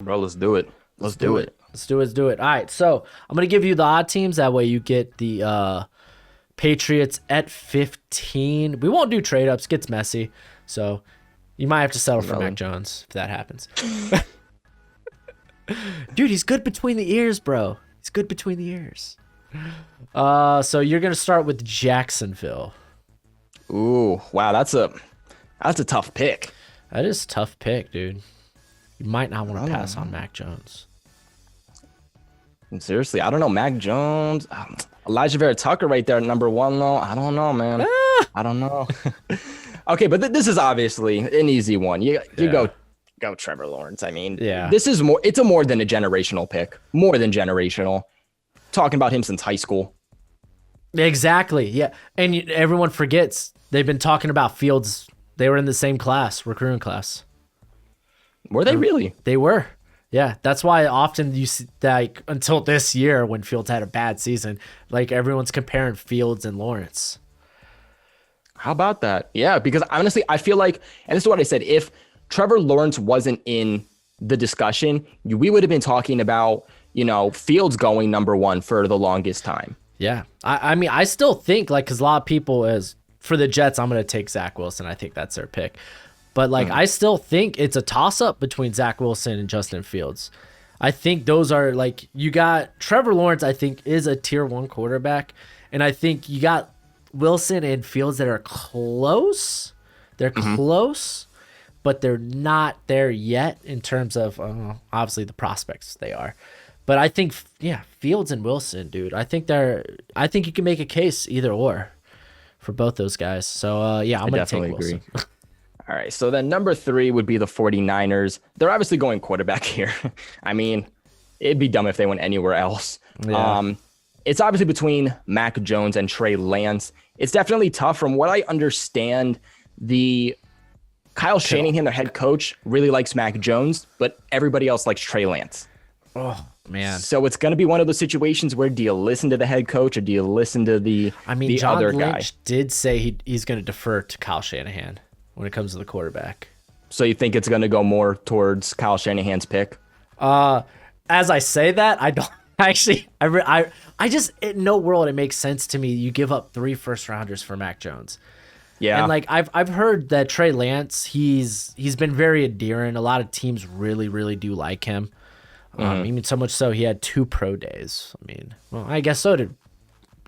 Bro, let's do it. Let's do it. Let's do it. All right, so I'm gonna give you the odd teams. That way you get the Patriots at 15. We won't do trade ups. Gets messy, so you might have to settle for Mac Jones if that happens. Dude, he's good between the ears, bro. He's good between the ears. So you're gonna start with Jacksonville. Ooh, wow, that's a tough pick. That is a tough pick, dude. You might not want to pass on Mac Jones. Seriously, I don't know. Mac Jones, Elijah Vera Tucker right there at number 1 though. I don't know, man. I don't know. Okay, but this is obviously an easy one. You go Trevor Lawrence. I mean, this is more. It's a more than a generational pick. More than generational. Talking about him since high school. Exactly. Yeah, and everyone forgets they've been talking about Fields. They were in the same class, recruiting class. Were they really? They were. Yeah, that's why often you see, like, until this year when Fields had a bad season, like everyone's comparing Fields and Lawrence. How about that? Yeah, because honestly, I feel like, and this is what I said, if Trevor Lawrence wasn't in the discussion, we would have been talking about, Fields going number 1 for the longest time. Yeah. I mean, I still think, like, because a lot of people, for the Jets, I'm going to take Zach Wilson. I think that's their pick. But, like, I still think it's a toss-up between Zach Wilson and Justin Fields. I think those are, like, you got Trevor Lawrence, I think, is a tier 1 quarterback. And I think you got Wilson and Fields that are close. They're close, but they're not there yet in terms of, obviously, the prospects they are. But I think, Fields and Wilson, dude, I think you can make a case either or for both those guys. So, I'm going to take Wilson. Agree. All right, so then number 3 would be the 49ers. They're obviously going quarterback here. I mean, it'd be dumb if they went anywhere else. Yeah. It's obviously between Mac Jones and Trey Lance. It's definitely tough. From what I understand, Kyle Shanahan, their head coach, really likes Mac Jones, but everybody else likes Trey Lance. Oh, man. So it's going to be one of those situations where do you listen to the head coach or do you listen to the John other Lynch guy? Did say he's going to defer to Kyle Shanahan when it comes to the quarterback. So you think it's going to go more towards Kyle Shanahan's pick? As I say that, I don't actually. I just, in no world it makes sense to me. You give up 3 first-rounders for Mac Jones. Yeah, and like I've heard that Trey Lance, he's been very endearing. A lot of teams really, really do like him. Even so much so he had 2 pro days. I mean, well, I guess so did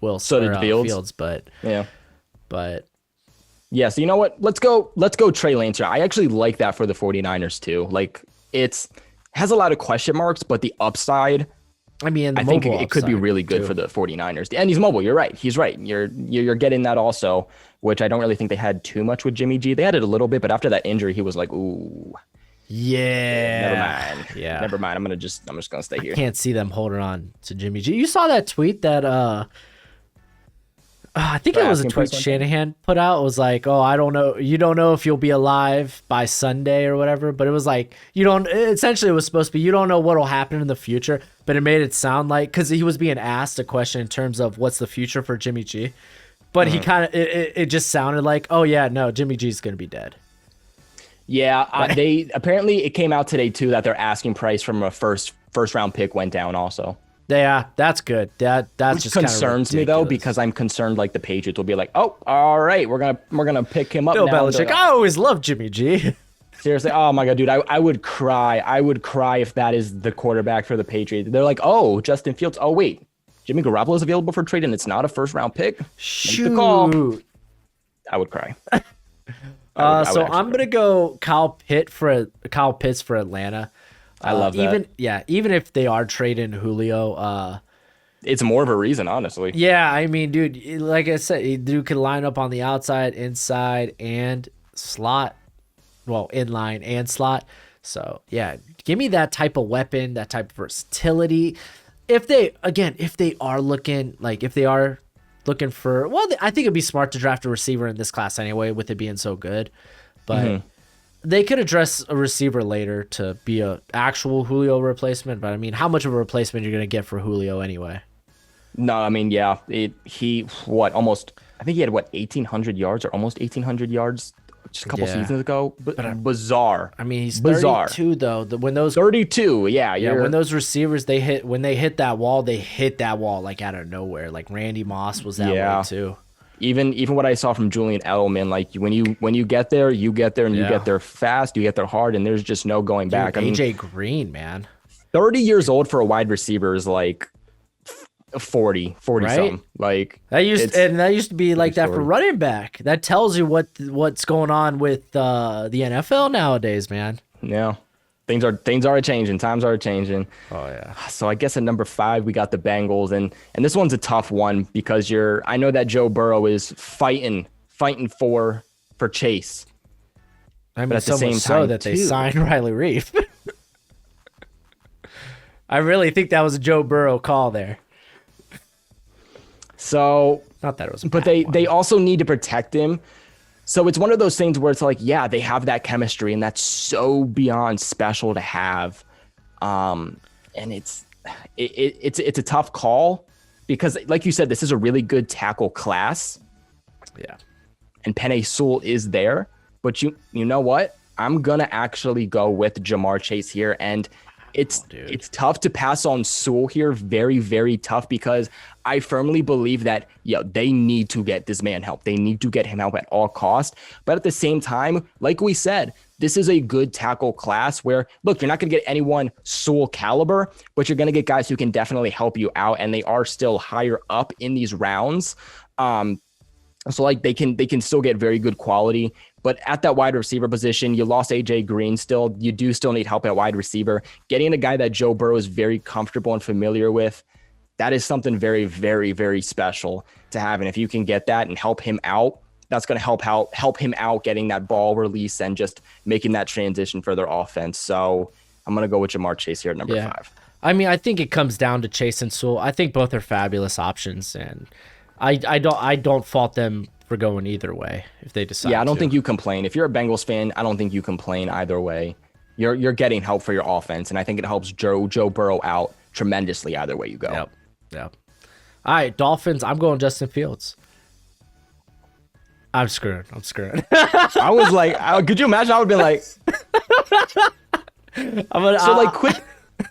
Wilson. So did Fields, but yeah, so you know what? Let's go Trey Lance here. I actually like that for the 49ers too. Like, has a lot of question marks, but the upside, I think it could be really good for the 49ers. And he's mobile. You're right. He's right. You're getting that also, which I don't really think they had too much with Jimmy G. They had it a little bit, but after that injury, he was like, ooh. Yeah. Never mind. Yeah. Never mind. I'm just gonna stay here. I can't see them holding on to Jimmy G. You saw that tweet that I think it was a tweet Shanahan put out. It was like, "Oh, I don't know. You don't know if you'll be alive by Sunday or whatever." But it was like, essentially it was supposed to be, you don't know what'll happen in the future. But it made it sound like, because he was being asked a question in terms of what's the future for Jimmy G. But he kind of, it just sounded like, oh yeah, no, Jimmy G's going to be dead. Yeah, they apparently it came out today too that their asking price from a first round pick went down also. Yeah, that's good. That's Which just concerns me though, because I'm concerned like the Patriots will be like, oh, all right, we're gonna pick him up. Bill now. Belichick, I always loved Jimmy G. Seriously, oh my god, dude, I would cry. I would cry if that is the quarterback for the Patriots. They're like, oh, Justin Fields. Oh wait, Jimmy Garoppolo is available for trade and it's not a first round pick. Shoot. Make the call. I would cry. So I'm gonna go Kyle Pitts for Atlanta. I love that. Even if they are trading Julio, it's more of a reason, honestly. Yeah, I mean, dude, like I said, dude can line up on the outside, inside, and slot. Well, inline and slot. So yeah, give me that type of weapon, that type of versatility. If they are looking for, well, I think it'd be smart to draft a receiver in this class anyway, with it being so good. But they could address a receiver later to be a actual Julio replacement. But I mean, how much of a replacement you're gonna get for Julio anyway? No, I mean, yeah, I think he had 1,800 yards or almost 1,800 yards just a couple seasons ago. But bizarre. I mean, he's bizarre. 32 though. When those 32, yeah, when those receivers when they hit that wall, like out of nowhere. Like Randy Moss was that way too. Even what I saw from Julian Edelman, like when you get there, you get there, and you get there fast, you get there hard, and there's just no going back. AJ Green, man, 30 years old for a wide receiver is like 40 right? Something. Like that used to be like that for running back. That tells you what's going on with the NFL nowadays, man. Yeah. Things are changing. Times are changing. Oh yeah. So I guess at number 5 we got the Bengals, and this one's a tough one because I know that Joe Burrow is fighting for Chase. I mean, but at the same time, that they signed Riley Reef. I really think that was a Joe Burrow call there. So not that it was, but they also need to protect him. So it's one of those things where it's like, yeah, they have that chemistry, and that's so beyond special to have. And it's a tough call because, like you said, this is a really good tackle class. Yeah. And Penei Sewell is there, but you know what? I'm gonna actually go with Jamar Chase here, and it's tough to pass on Sewell here. Very, very tough, because I firmly believe that they need to get this man help. They need to get him help at all costs. But at the same time, like we said, this is a good tackle class where, look, you're not going to get anyone Sewell caliber, but you're going to get guys who can definitely help you out, and they are still higher up in these rounds. So like they can still get very good quality. But at that wide receiver position, you lost AJ Green still. You do still need help at wide receiver. Getting a guy that Joe Burrow is very comfortable and familiar with, that is something very, very, very special to have. And if you can get that and help him out, that's going to help him out getting that ball release and just making that transition for their offense. So I'm going to go with Jamar Chase here at number 5. I mean, I think it comes down to Chase and Sewell. I think both are fabulous options, and I don't fault them for going either way if they decide. Yeah, I don't think you complain. If you're a Bengals fan, I don't think you complain either way. You're getting help for your offense, and I think it helps Joe Burrow out tremendously either way you go. Yep. All right, Dolphins. I'm going Justin Fields. I'm screwed. I was like, could you imagine? I would have been like,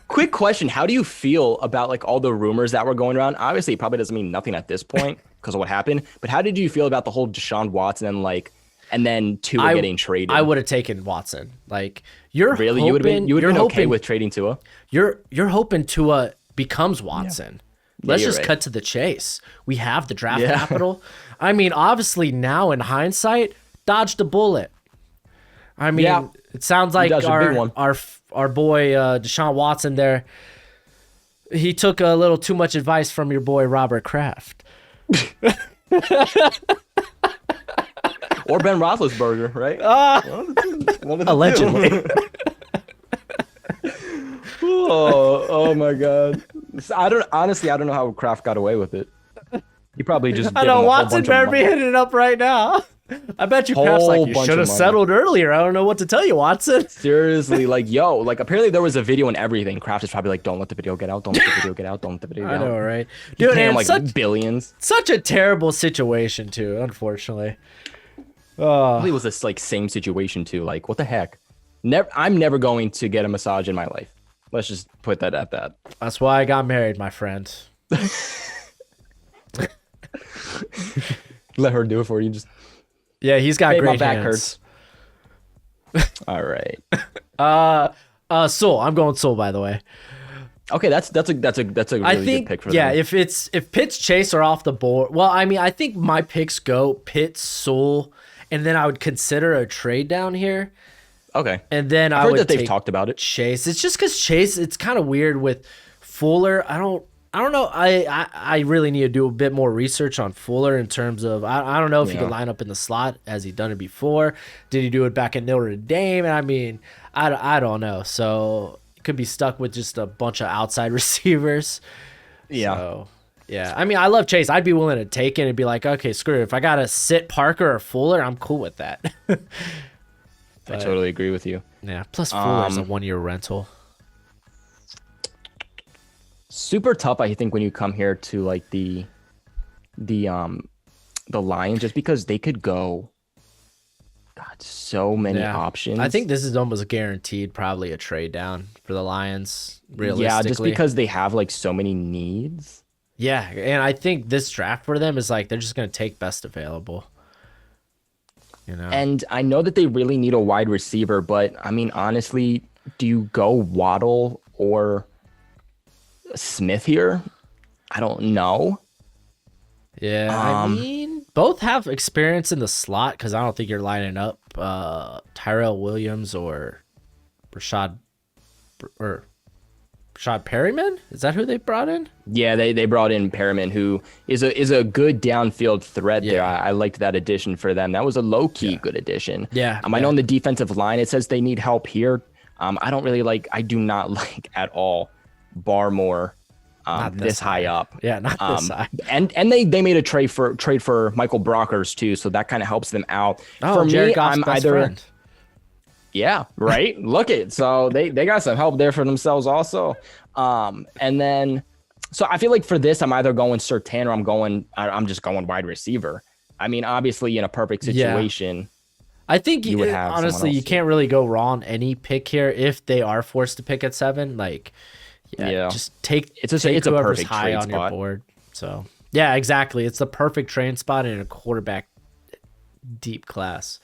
quick question. How do you feel about like all the rumors that were going around? Obviously, it probably doesn't mean nothing at this point because of what happened. But how did you feel about the whole Deshaun Watson and then Tua getting traded? I would have taken Watson. Like you would have been okay with trading Tua. You're hoping Tua becomes Watson. Yeah. Let's just cut to the chase. We have the draft capital. I mean, obviously now in hindsight, dodged a bullet. I mean, it sounds like our boy Deshaun Watson there, he took a little too much advice from your boy Robert Kraft. Or Ben Roethlisberger, right? Allegedly. Oh my God! I don't know how Kraft got away with it. He probably just. I know Watson better be hitting it up right now. I bet you Kraft's like, you should have settled earlier. I don't know what to tell you, Watson. Seriously, apparently there was a video and everything. Kraft is probably like, don't let the video get out. Don't let the video get out. Don't let the video get out. I know, right? Dude, paying him billions. Such a terrible situation too, unfortunately. It was this same situation too. Like, what the heck? I'm never going to get a massage in my life. Let's just put that at that. That's why I got married, my friend. Let her do it for you. He's got great my back hands. Hurts. All right. Sewell. I'm going Sewell, by the way. Okay, that's a really good pick for them. Yeah, if Pitts, Chase are off the board. Well, I mean, I think my picks go Pitts, Sewell, and then I would consider a trade down here. Okay. And then I've heard that they've talked about it. Chase. It's just because Chase, it's kind of weird with Fuller. I don't know. I really need to do a bit more research on Fuller in terms of I don't know if he could line up in the slot as he done it before. Did he do it back at Notre Dame? And I mean, I don't know. So it could be stuck with just a bunch of outside receivers. Yeah. So, yeah. I mean, I love Chase. I'd be willing to take it and be like, okay, screw it. If I gotta sit Parker or Fuller, I'm cool with that. I totally agree with you. Yeah. Plus Fuller's a 1-year rental. Super tough, I think, when you come here to like the Lions, just because they could go God, so many options. I think this is almost guaranteed probably a trade down for the Lions, realistically. Yeah, just because they have like so many needs. Yeah, and I think this draft for them is like they're just going to take best available. You know? And I know that they really need a wide receiver, but I mean, honestly, do you go Waddle or Smith here? I don't know. Yeah, I mean, both have experience in the slot because I don't think you're lining up Tyrell Williams or Rashad Perryman. Is that who they brought in? Yeah, they brought in Perryman, who is a good downfield threat there. I liked that addition for them. That was a low-key good addition. Yeah. I know on the defensive line, it says they need help here. I do not like at all Barmore this high up. Yeah, not this high. And they made a trade for Michael Brockers too, so that kind of helps them out. Oh, for Jared me, Goff's I'm best either friend. Yeah, right. Look it. So they got some help there for themselves also. And then so I feel like for this, I'm either going Surtain or I'm just going wide receiver. I mean, obviously in a perfect situation. I think you would have honestly you can't really go wrong any pick here if they are forced to pick at 7. Like, just take it's a whoever's perfect high trade on spot. your board. So yeah, exactly. It's the perfect trade spot in a quarterback deep class.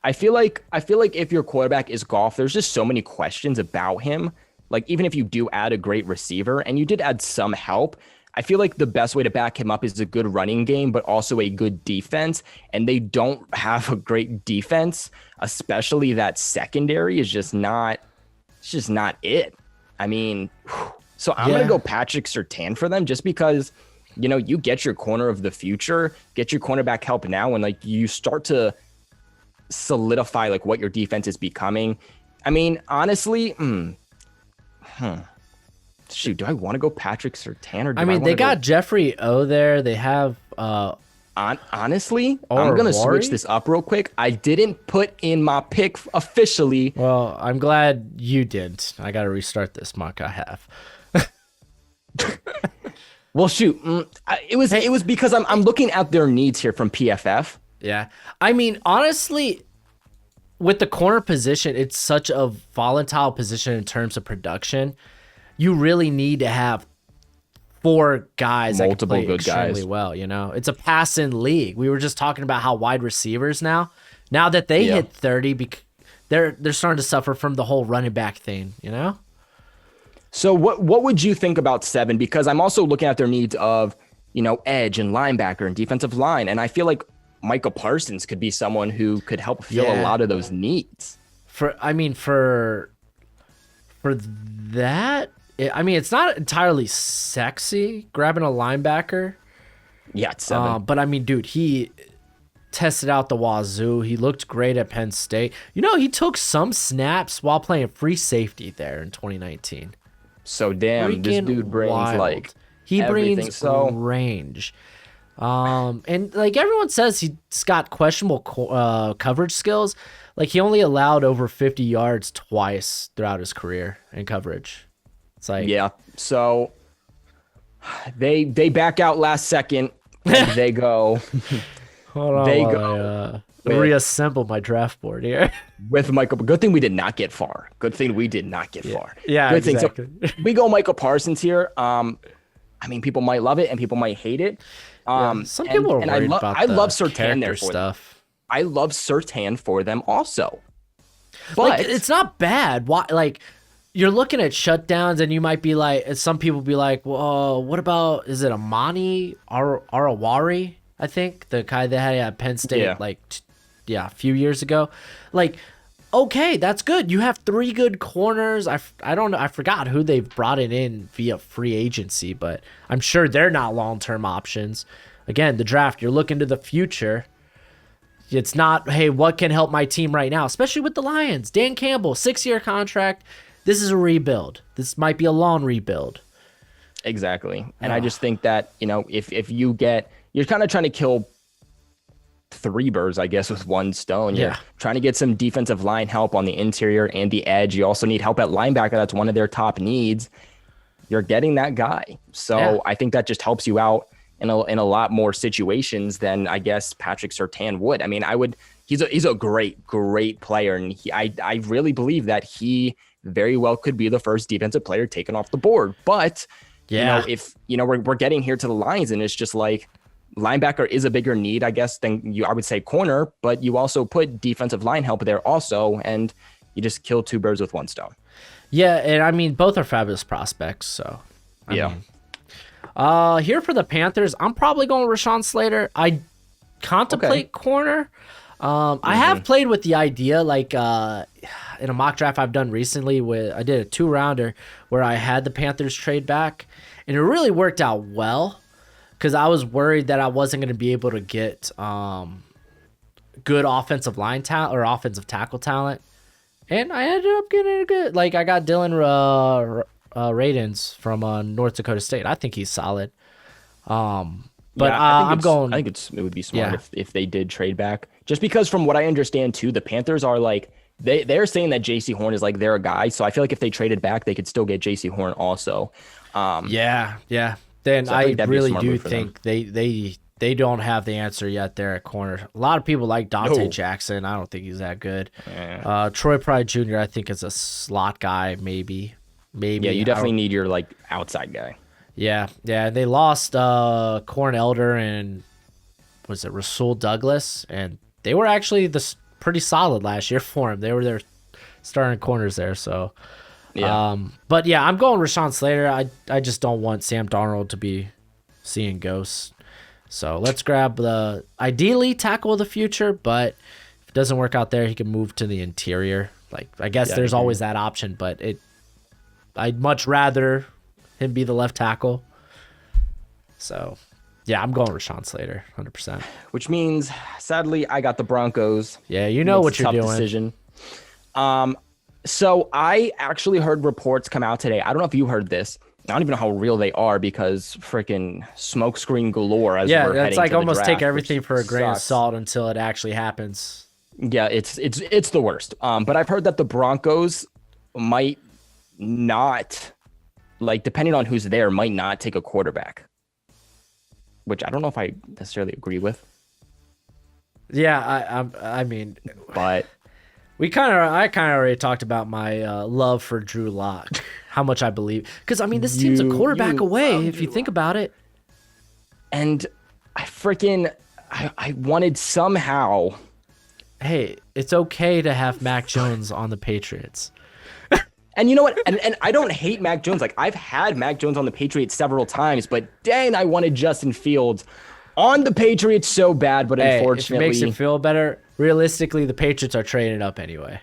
I feel like if your quarterback is Goff, there's just so many questions about him. Like even if you do add a great receiver, and you did add some help, I feel like the best way to back him up is a good running game, but also a good defense. And they don't have a great defense, especially that secondary is just not. It's just not it. I mean, so I'm gonna go Patrick Surtain for them just because, you get your corner of the future, get your cornerback help now, and like you start to solidify like what your defense is becoming. I mean, honestly, shoot, do I want to go Patrick Surtain or they got Jeffrey O there. They have honestly, I'm gonna switch this up real quick. I didn't put in my pick officially. Well, I'm glad you didn't. I gotta restart this mock I have. Well, shoot, it was because I'm looking at their needs here from PFF. Yeah. I mean, honestly, with the corner position, it's such a volatile position in terms of production. You really need to have 4 guys multiple that can play good extremely guys. Well, it's a pass-in league. We were just talking about how wide receivers now that they hit 30, they're starting to suffer from the whole running back thing, So what would you think about 7? Because I'm also looking at their needs of, edge and linebacker and defensive line. And I feel like Micah Parsons could be someone who could help fill a lot of those needs. For that, it's not entirely sexy grabbing a linebacker. Yeah, it's 7. But I mean, dude, he tested out the wazoo. He looked great at Penn State. He took some snaps while playing free safety there in 2019. So damn, this dude brings wild. He brings range. And like everyone says, he's got questionable coverage skills. Like he only allowed over 50 yards twice throughout his career in coverage. It's like so they back out last second. And they go. Hold on, they go. Reassemble my draft board here with Michael. Good thing we did not get far. Good thing we did not get far. Yeah, good exactly. thing. So we go Micah Parsons here. People might love it and people might hate it. Some people are worried about I love Surtain there for stuff. Them. I love Surtain for them also. But like, it's not bad. Why? Like you're looking at shutdowns and you might be like, some people be like, well, what about, is it Amani Arawari? I think the guy that had at Penn State a few years ago. Like, okay, that's good. You have 3 good corners. I don't know. I forgot who they've brought it in via free agency, but I'm sure they're not long-term options. Again, the draft, you're looking to the future. It's not, hey, what can help my team right now? Especially with the Lions. Dan Campbell, 6-year contract. This is a rebuild. This might be a long rebuild. Exactly. And I just think that, if you get, you're kind of trying to kill 3 birds, I guess, with 1 stone. You're trying to get some defensive line help on the interior and the edge. You also need help at linebacker. That's one of their top needs. You're getting that guy. So I think that just helps you out in a lot more situations than I guess Patrick Surtain would. I mean, he's a great player, and I really believe that he very well could be the first defensive player taken off the board. But if we're getting here to the lines, and it's just like linebacker is a bigger need, I guess, than I would say corner, but you also put defensive line help there also, and you just kill two birds with one stone. Yeah, and I mean, both are fabulous prospects, so. I mean, here for the Panthers, I'm probably going Rashawn Slater. I contemplate corner. I have played with the idea, like in a mock draft I've done recently, I did a 2-rounder where I had the Panthers trade back, and it really worked out well because I was worried that I wasn't going to be able to get good offensive line talent or offensive tackle talent. And I ended up getting a good, like I got Dylan Radins from North Dakota State. I think he's solid. But I think it would be smart if they did trade back, just because from what I understand too, the Panthers are like, they're saying that JC Horn is like their guy. So I feel like if they traded back, they could still get JC Horn also. Then so I really do think they don't have the answer yet there at corner. A lot of people like Dante Jackson. I don't think he's that good. Yeah. Troy Pride Jr. I think is a slot guy, maybe. Yeah, you definitely need your like outside guy. Yeah. They lost Corn Elder and was it Rasul Douglas, and they were actually pretty solid last year for him. They were their starting corners there. So, but yeah, I'm going Rashawn Slater. I just don't want Sam Darnold to be seeing ghosts. So let's grab the ideally tackle of the future, but if it doesn't work out there, he can move to the interior. Like I guess there's always that option, but I'd much rather him be the left tackle. So yeah, I'm going Rashawn Slater, 100%. Which means, sadly, I got the Broncos. Yeah, you know what you're doing. Decision. So I actually heard reports come out today. I don't know if you heard this. I don't even know how real they are because freaking smokescreen galore. It's like almost draft, take everything for a grain of salt until it actually happens. Yeah, it's the worst. But I've heard that the Broncos might not, like, depending on who's there, might not take a quarterback, which I don't know if I necessarily agree with. Yeah, I mean, but I kind of already talked about my love for Drew Lock, how much I believe, because I mean this team's a quarterback away if you think about it. And I wanted somehow. Hey, it's okay to have Mac Jones on the Patriots. And you know what? And I don't hate Mac Jones. Like, I've had Mac Jones on the Patriots several times, but dang, I wanted Justin Fields on the Patriots so bad. But unfortunately, if it makes you feel better, realistically, the Patriots are trading up anyway.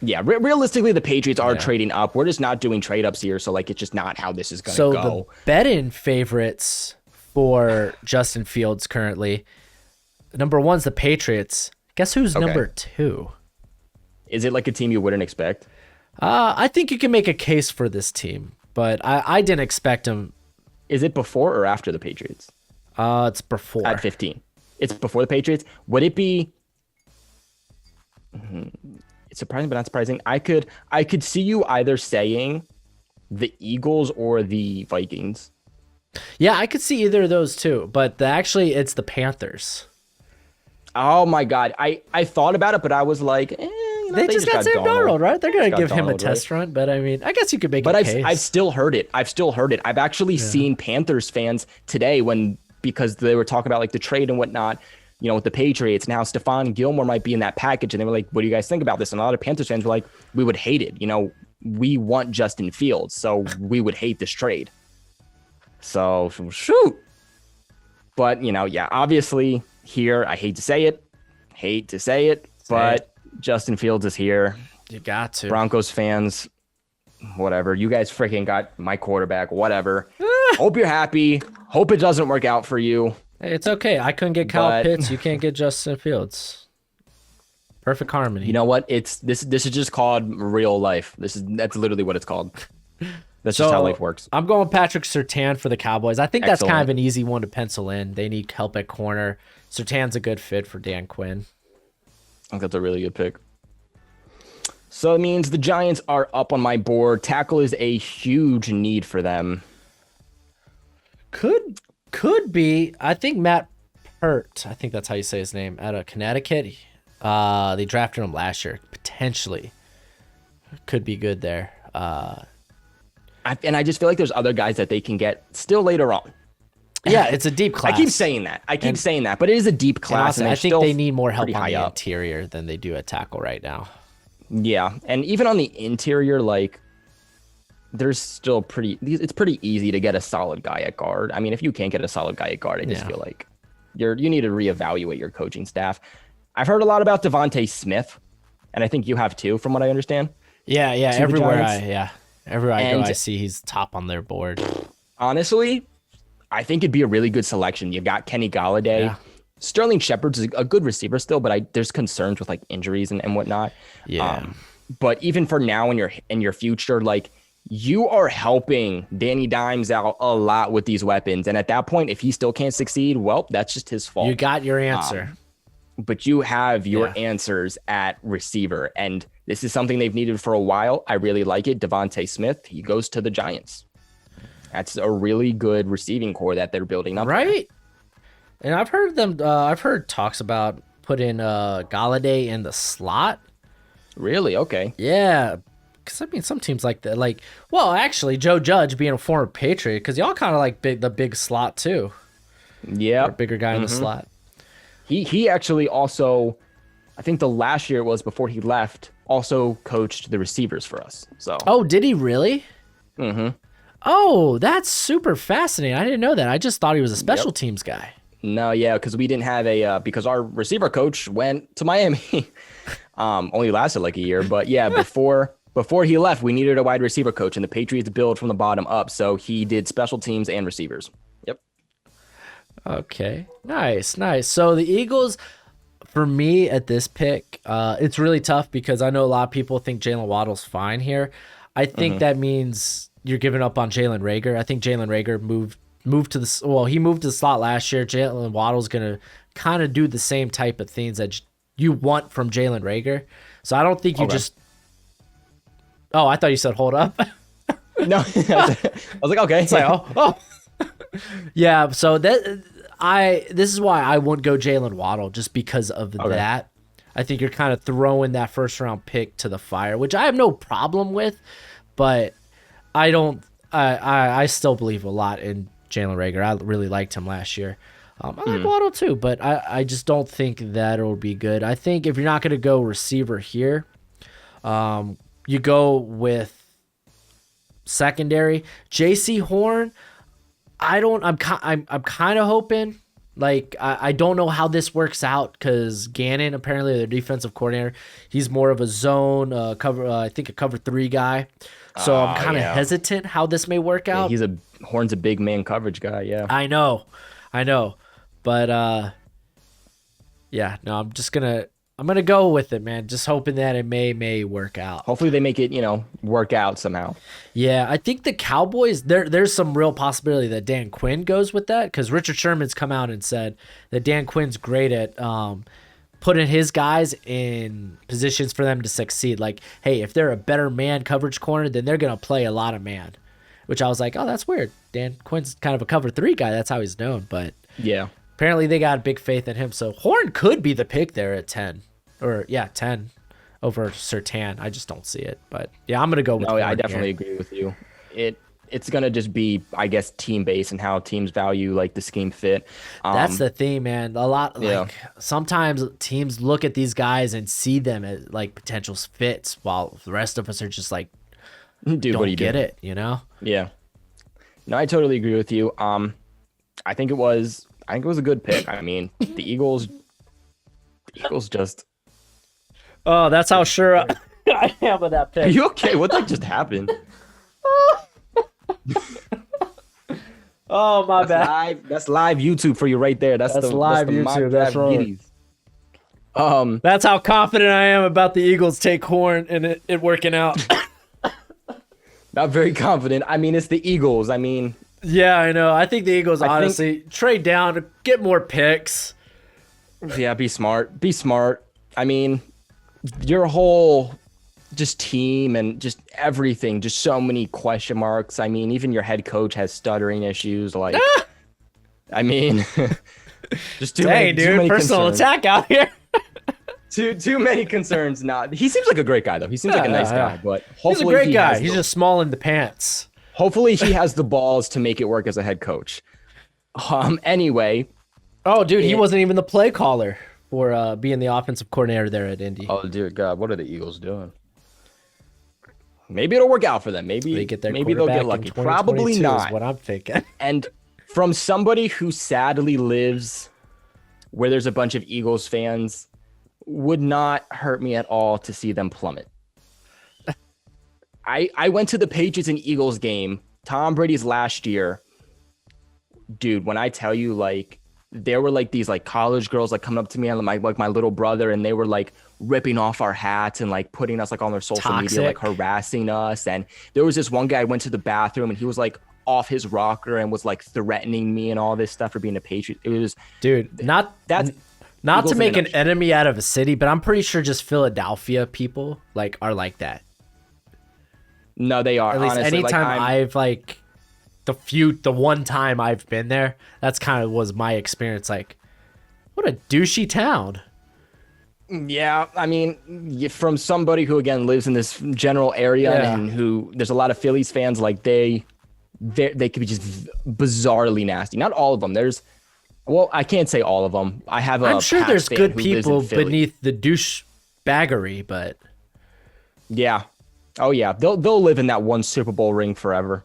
Yeah, realistically, the Patriots are trading up. We're just not doing trade ups here, so like it's just not how this is going to go. So the bet-in favorites for Justin Fields currently, number one's the Patriots. Guess who's number two? Is it like a team you wouldn't expect? I think you can make a case for this team, but I didn't expect him. Is it before or after the Patriots? It's before. At 15. It's before the Patriots. Would it be? It's surprising, but not surprising. I could see you either saying the Eagles or the Vikings. Yeah, I could see either of those too, but actually it's the Panthers. Oh my God. I thought about it, but I was like, they just got Sam Darnold, right? They're going to give him a test run, but I mean, I guess you could make a case. I've still heard it. I've actually seen Panthers fans today because they were talking about like the trade and whatnot, with the Patriots. Now Stephon Gilmore might be in that package. And they were like, what do you guys think about this? And a lot of Panthers fans were like, we would hate it. We want Justin Fields, so we would hate this trade. So shoot. But, obviously here, I hate to say it, but Justin Fields is here. You got to. Broncos fans, whatever. You guys freaking got my quarterback, whatever. Hope you're happy. Hope it doesn't work out for you. Hey, it's okay. I couldn't get Kyle Pitts. You can't get Justin Fields. Perfect harmony. You know what? This is just called real life. That's literally what it's called. That's just how life works. I'm going Patrick Surtain for the Cowboys. I think that's kind of an easy one to pencil in. They need help at corner. Surtain's a good fit for Dan Quinn. I think that's a really good pick. So it means the Giants are up on my board. Tackle is a huge need for them. Could be. I think Matt Pert, I think that's how you say his name, out of Connecticut. They drafted him last year. Potentially could be good there. And I just feel like there's other guys that they can get still later on. Yeah, it's a deep class. I keep saying that, but it is a deep class. And I think they need more help on the interior than they do at tackle right now. Yeah, and even on the interior, like, there's still it's pretty easy to get a solid guy at guard. I mean, if you can't get a solid guy at guard, I just feel like you need to reevaluate your coaching staff. I've heard a lot about Devonta Smith, and I think you have too, from what I understand. Yeah, everywhere I go, I see he's top on their board. Honestly, I think it'd be a really good selection. You've got Kenny Golladay. Yeah. Sterling Shepard's a good receiver still, but there's concerns with like injuries and whatnot. Yeah. But even for now in your future, like, you are helping Danny Dimes out a lot with these weapons. And at that point, if he still can't succeed, well, that's just his fault. You got your answer. But you have your answers at receiver. And this is something they've needed for a while. I really like it. Devonta Smith, he goes to the Giants. That's a really good receiving core that they're building up. Right. And I've heard talks about putting Golladay in the slot. Really? Okay. Yeah. Because, I mean, some teams like that. Like, well, actually, Joe Judge being a former Patriot, because y'all kind of like the big slot, too. Yeah. Bigger guy in the slot. He actually also, I think the last year it was before he left, also coached the receivers for us. So. Oh, did he really? Mm-hmm. Oh, that's super fascinating. I didn't know that. I just thought he was a special teams guy. No, yeah, because we didn't have because our receiver coach went to Miami. Only lasted like a year, but yeah, before he left, we needed a wide receiver coach, and the Patriots build from the bottom up, so he did special teams and receivers. Yep. Okay, nice. So the Eagles, for me at this pick, it's really tough because I know a lot of people think Jalen Waddle's fine here. I think that means you're giving up on Jalen Reagor. I think Jalen Reagor moved to he moved to the slot last year. Jalen Waddle's going to kind of do the same type of things that you want from Jalen Reagor. So I don't think you just... Oh, I thought you said hold up. No, I was like, okay. It's like, oh. Yeah, so this is why I wouldn't go Jalen Waddle, just because of that. I think you're kind of throwing that first round pick to the fire, which I have no problem with, but I still believe a lot in Jalen Reagor. I really liked him last year. I like Waddle too, but I just don't think that it'll be good. I think if you're not going to go receiver here, you go with secondary. J.C. Horn, I'm kind of hoping. Like, I don't know how this works out because Gannon, apparently their defensive coordinator, he's more of a zone cover. I think a cover 3 guy. So I'm kind of hesitant how this may work out. Yeah, Horn's a big man coverage guy. Yeah, I know, but I'm gonna go with it, man. Just hoping that it may work out. Hopefully they make it, work out somehow. Yeah, I think the Cowboys, there's some real possibility that Dan Quinn goes with that, because Richard Sherman's come out and said that Dan Quinn's great at putting his guys in positions for them to succeed. Like, hey, if they're a better man coverage corner, then they're going to play a lot of man, which I was like, oh, that's weird. Dan Quinn's kind of a cover 3 guy. That's how he's known. But yeah, apparently they got big faith in him. So Horn could be the pick there at 10 over Surtain. I just don't see it. But yeah, I'm going to go with Horn. I definitely agree with you. It's going to just be, I guess, team based and how teams value like the scheme fit. That's the thing, man. Sometimes teams look at these guys and see them as like potential fits, while the rest of us are just like, dude, don't what do you get do? it, Yeah. No, I totally agree with you. I think it was a good pick. I mean, the Eagles just. Oh, that's how sure I am with that pick. Are you okay? What just happened? Oh, my bad. That's live YouTube for you right there. That's live YouTube. That's right. That's how confident I am about the Eagles take Horn and it working out. Not very confident. I mean, it's the Eagles. I mean, yeah, I know. I think the Eagles honestly trade down to get more picks. Yeah, be smart. I mean, your whole just team and just everything, just so many question marks. I mean, even your head coach has stuttering issues. Like, I mean, just too many personal concerns. attack out here. Too many concerns. Not. He seems like a great guy though. He seems like a nice guy, but hopefully he's a great guy. He's the, just small in the pants. hopefully he has the balls to make it work as a head coach. Anyway. Oh, dude, he wasn't even the play caller for being the offensive coordinator there at Indy. Oh, dear God, what are the Eagles doing? Maybe it'll work out for them. Maybe they'll get lucky. Probably not. Is what I'm thinking. And from somebody who sadly lives where there's a bunch of Eagles fans, would not hurt me at all to see them plummet. I went to the Patriots and Eagles game, Tom Brady's last year. Dude, when I tell you, like, there were like these like college girls like coming up to me and my little brother, and they were like ripping off our hats and like putting us like on their social media, like harassing us. And there was this one guy, I went to the bathroom and he was like off his rocker and was like threatening me and all this stuff for being a Patriot. It was, dude, not to make an enemy out of a city, but I'm pretty sure just Philadelphia people like are like that. No, they are. At least honestly, anytime like, I've like the one time I've been there, that's kind of was my experience. Like, what a douchey town. Yeah, I mean, from somebody who again lives in this general area and who there's a lot of Phillies fans, like they could be just bizarrely nasty. Not all of them. Well, I can't say all of them. I'm sure there's good people beneath the douchebaggery, but yeah. Oh yeah, they'll live in that one Super Bowl ring forever.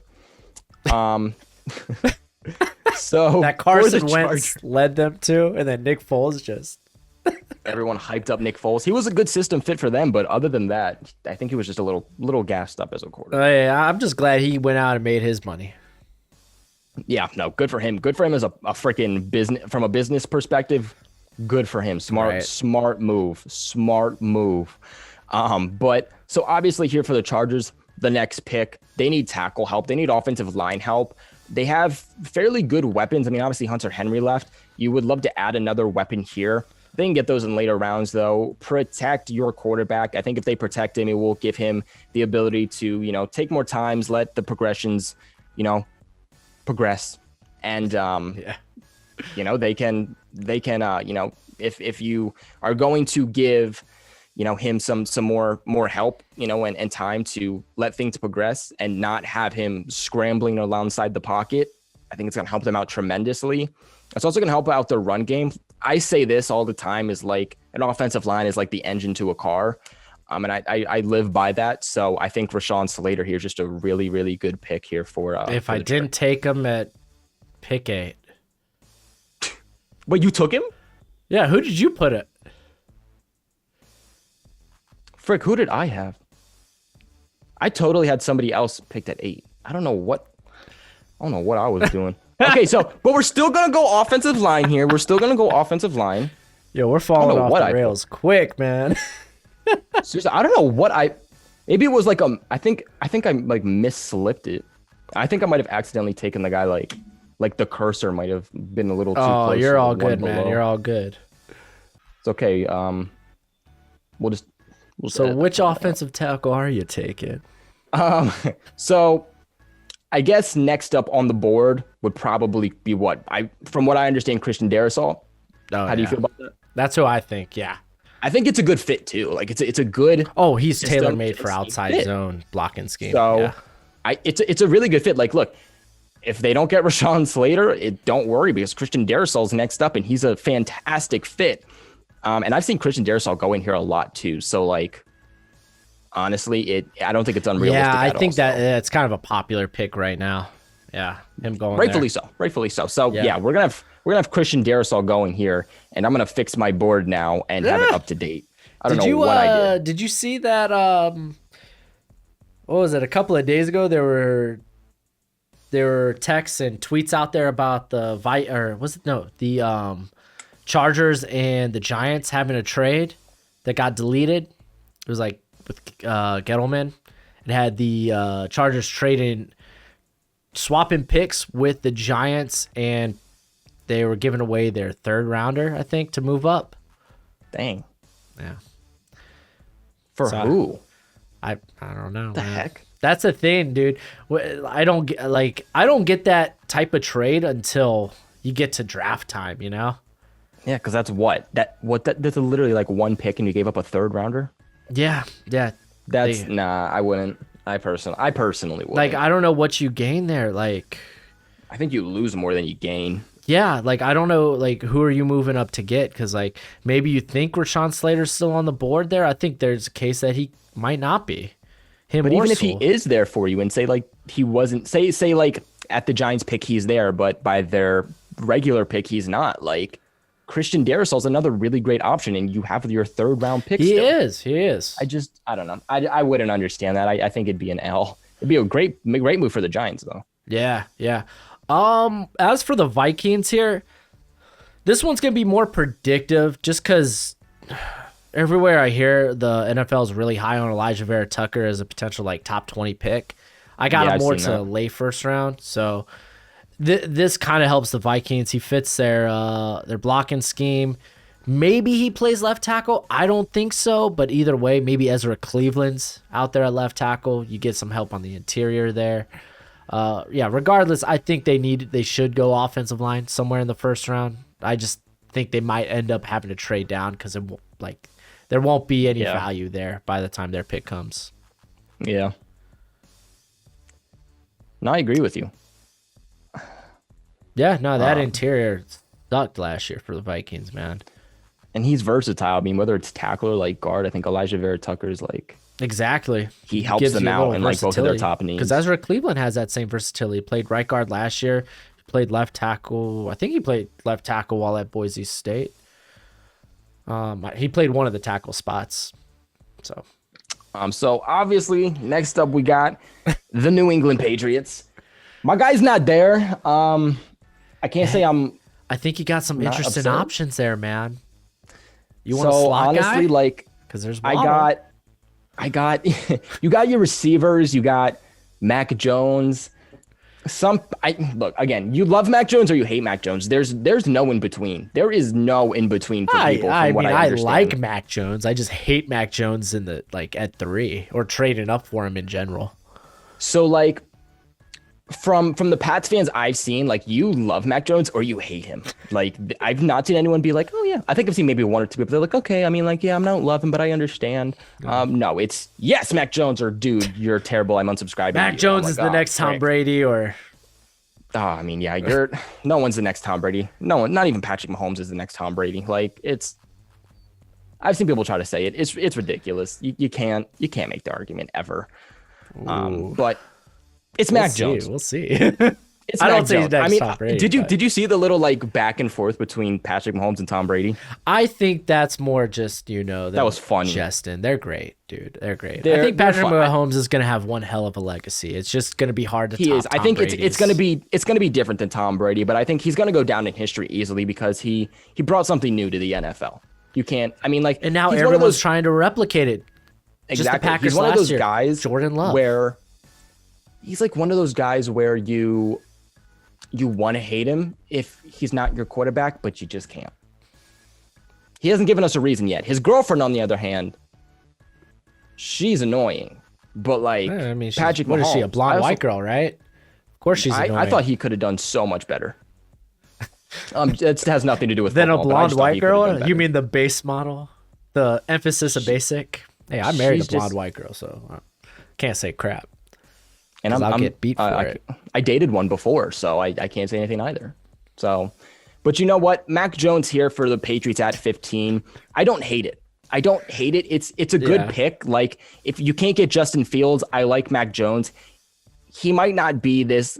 So that Carson Wentz led them to, and then Nick Foles just everyone hyped up Nick Foles. He was a good system fit for them, but other than that, I think he was just a little gassed up as a quarterback. Yeah, I'm just glad he went out and made his money. Yeah, no, good for him. Good for him as a freaking business, from a business perspective. Good for him. Smart move. But so obviously here for the Chargers, the next pick, they need tackle help. They need offensive line help. They have fairly good weapons. I mean, obviously Hunter Henry left. You would love to add another weapon here. They can get those in later rounds, though. Protect your quarterback. I think if they protect him, it will give him the ability to, take more times, let the progressions, progress. And, they can, if you are going to give, him some more help, and time to let things progress and not have him scrambling alongside the pocket, I think it's going to help them out tremendously. It's also going to help out their run game. I say this all the time is like an offensive line is like the engine to a car. And I live by that. So I think Rashawn Slater here is just a really, really good pick here for if I didn't take him at pick 8. Wait, you took him? Yeah, who did you put it? Frick, who did I have? I totally had somebody else picked at 8. I don't know what I was doing. Okay, but we're still going to go offensive line here. Yo, we're falling off the rails quick, man. Seriously, I don't know maybe it was like I think I like misslipped it. I think I might have accidentally taken the guy like the cursor might have been a little too close. Oh, you're all good, man. You're all good. It's okay. So which offensive tackle are you taking? So I guess next up on the board would probably be from what I understand, Christian Darrisaw. How do you feel about that? That's who I think. Yeah. I think it's a good fit too. Like it's a good. Oh, he's tailor-made for outside zone blocking scheme. So it's a really good fit. Like, look, if they don't get Rashawn Slater, don't worry because Christian Darrisaw's next up and he's a fantastic fit. And I've seen Christian Darrisaw go in here a lot too. So like, honestly, I don't think it's unrealistic. Yeah, I think that it's kind of a popular pick right now. Yeah, him going rightfully so. So yeah, we're gonna have Christian Darrisaw going here, and I'm gonna fix my board now and have it up to date. I don't know what I did. Did you see that? What was it? A couple of days ago, there were texts and tweets out there about the Chargers and the Giants having a trade that got deleted. It was like with Gettleman. It had the Chargers swapping picks with the Giants, and they were giving away their 3rd rounder, I think, to move up. Dang. Yeah. Who? I don't know. The heck? That's the thing, dude. I don't get that type of trade until you get to draft time, Yeah, because that's that's literally like one pick and you gave up a third rounder. Yeah. Nah, I wouldn't. I personally wouldn't. Like, I don't know what you gain there. Like, I think you lose more than you gain. yeah, like, I don't know, like, who are you moving up to get? Because, like, maybe you think Rashawn Slater's still on the board there. I think there's a case that he might not be. But even if he is there for you and say, like, he wasn't, say like, at the Giants pick he's there, but by their regular pick he's not. Like, Christian Darisol's another really great option, and you have your third round pick He still. is. I don't know. I wouldn't understand that. I think it'd be an L. It'd be a great move for the Giants, though. Yeah. As for the Vikings here, this one's going to be more predictive just because everywhere I hear the NFL is really high on Elijah Vera Tucker as a potential like top 20 pick. I got him more to late first round. So this kind of helps the Vikings. He fits their blocking scheme. Maybe he plays left tackle. I don't think so, but either way, maybe Ezra Cleveland's out there at left tackle. You get some help on the interior there. Regardless, I think they should go offensive line somewhere in the first round. I just think they might end up having to trade down because there won't be any value there by the time their pick comes. Yeah. No, I agree with you. Yeah, no, that interior sucked last year for the Vikings, man. And he's versatile. I mean, whether it's tackle or like guard, I think Elijah Vera Tucker is like exactly. He helps them out in like both of their top needs. Because Ezra Cleveland has that same versatility. He played right guard last year. He played left tackle. I think he played left tackle while at Boise State. He played one of the tackle spots. So obviously, next up we got the New England Patriots. My guy's not there. I can't say I think you got some interesting upset. options there, man. You want a slot honestly, guy? like, because there's Waddle. I got you got your receivers. You got Mac Jones. Look again. You love Mac Jones or you hate Mac Jones. There's no in between. There is no in between for people. I like Mac Jones. I just hate Mac Jones in the at 3 or trading up for him in general. So like. From the Pats fans I've seen, like, you love Mac Jones or you hate him. Like, I've not seen anyone be like, oh yeah. I think I've seen maybe one or two people. They're like, okay, I mean, like, yeah, I'm not love him, but I understand. No, it's yes, Mac Jones, or dude, you're terrible. I'm unsubscribing. Mac Jones is the next Tom Brady, or. I mean, yeah, no one's the next Tom Brady. No one, not even Patrick Mahomes is the next Tom Brady. Like, I've seen people try to say it. It's ridiculous. You can't make the argument ever. But. It's Mac Jones. We'll see. It's I Mac don't say he's Jones. next Tom Brady. Did you see the little like back and forth between Patrick Mahomes and Tom Brady? I think that's more just that was funny. Justin, they're great, dude. They're great. I think Patrick Mahomes is gonna have one hell of a legacy. It's just gonna be hard to top. He is. I think it's gonna be different than Tom Brady, but I think he's gonna go down in history easily because he brought something new to the NFL. You can't. I mean, like, and now everyone's trying to replicate it. Exactly. Just the Packers he's one of those year. guys, Jordan Love, where. He's like one of those guys where you want to hate him if he's not your quarterback, but you just can't. He hasn't given us a reason yet. His girlfriend, on the other hand, she's annoying. But like, Patrick Mahomes, what is she, a blonde white girl, right? Of course she's annoying. I thought he could have done so much better. It has nothing to do with then football, a blonde white girl? You mean the base model? The emphasis of basic? Hey, I married a blonde white girl, so I can't say crap. And I'll get beat for it. I dated one before, so I can't say anything either. So, but you know what? Mac Jones here for the Patriots at 15. I don't hate it. It's a good pick. Like, if you can't get Justin Fields, I like Mac Jones. He might not be this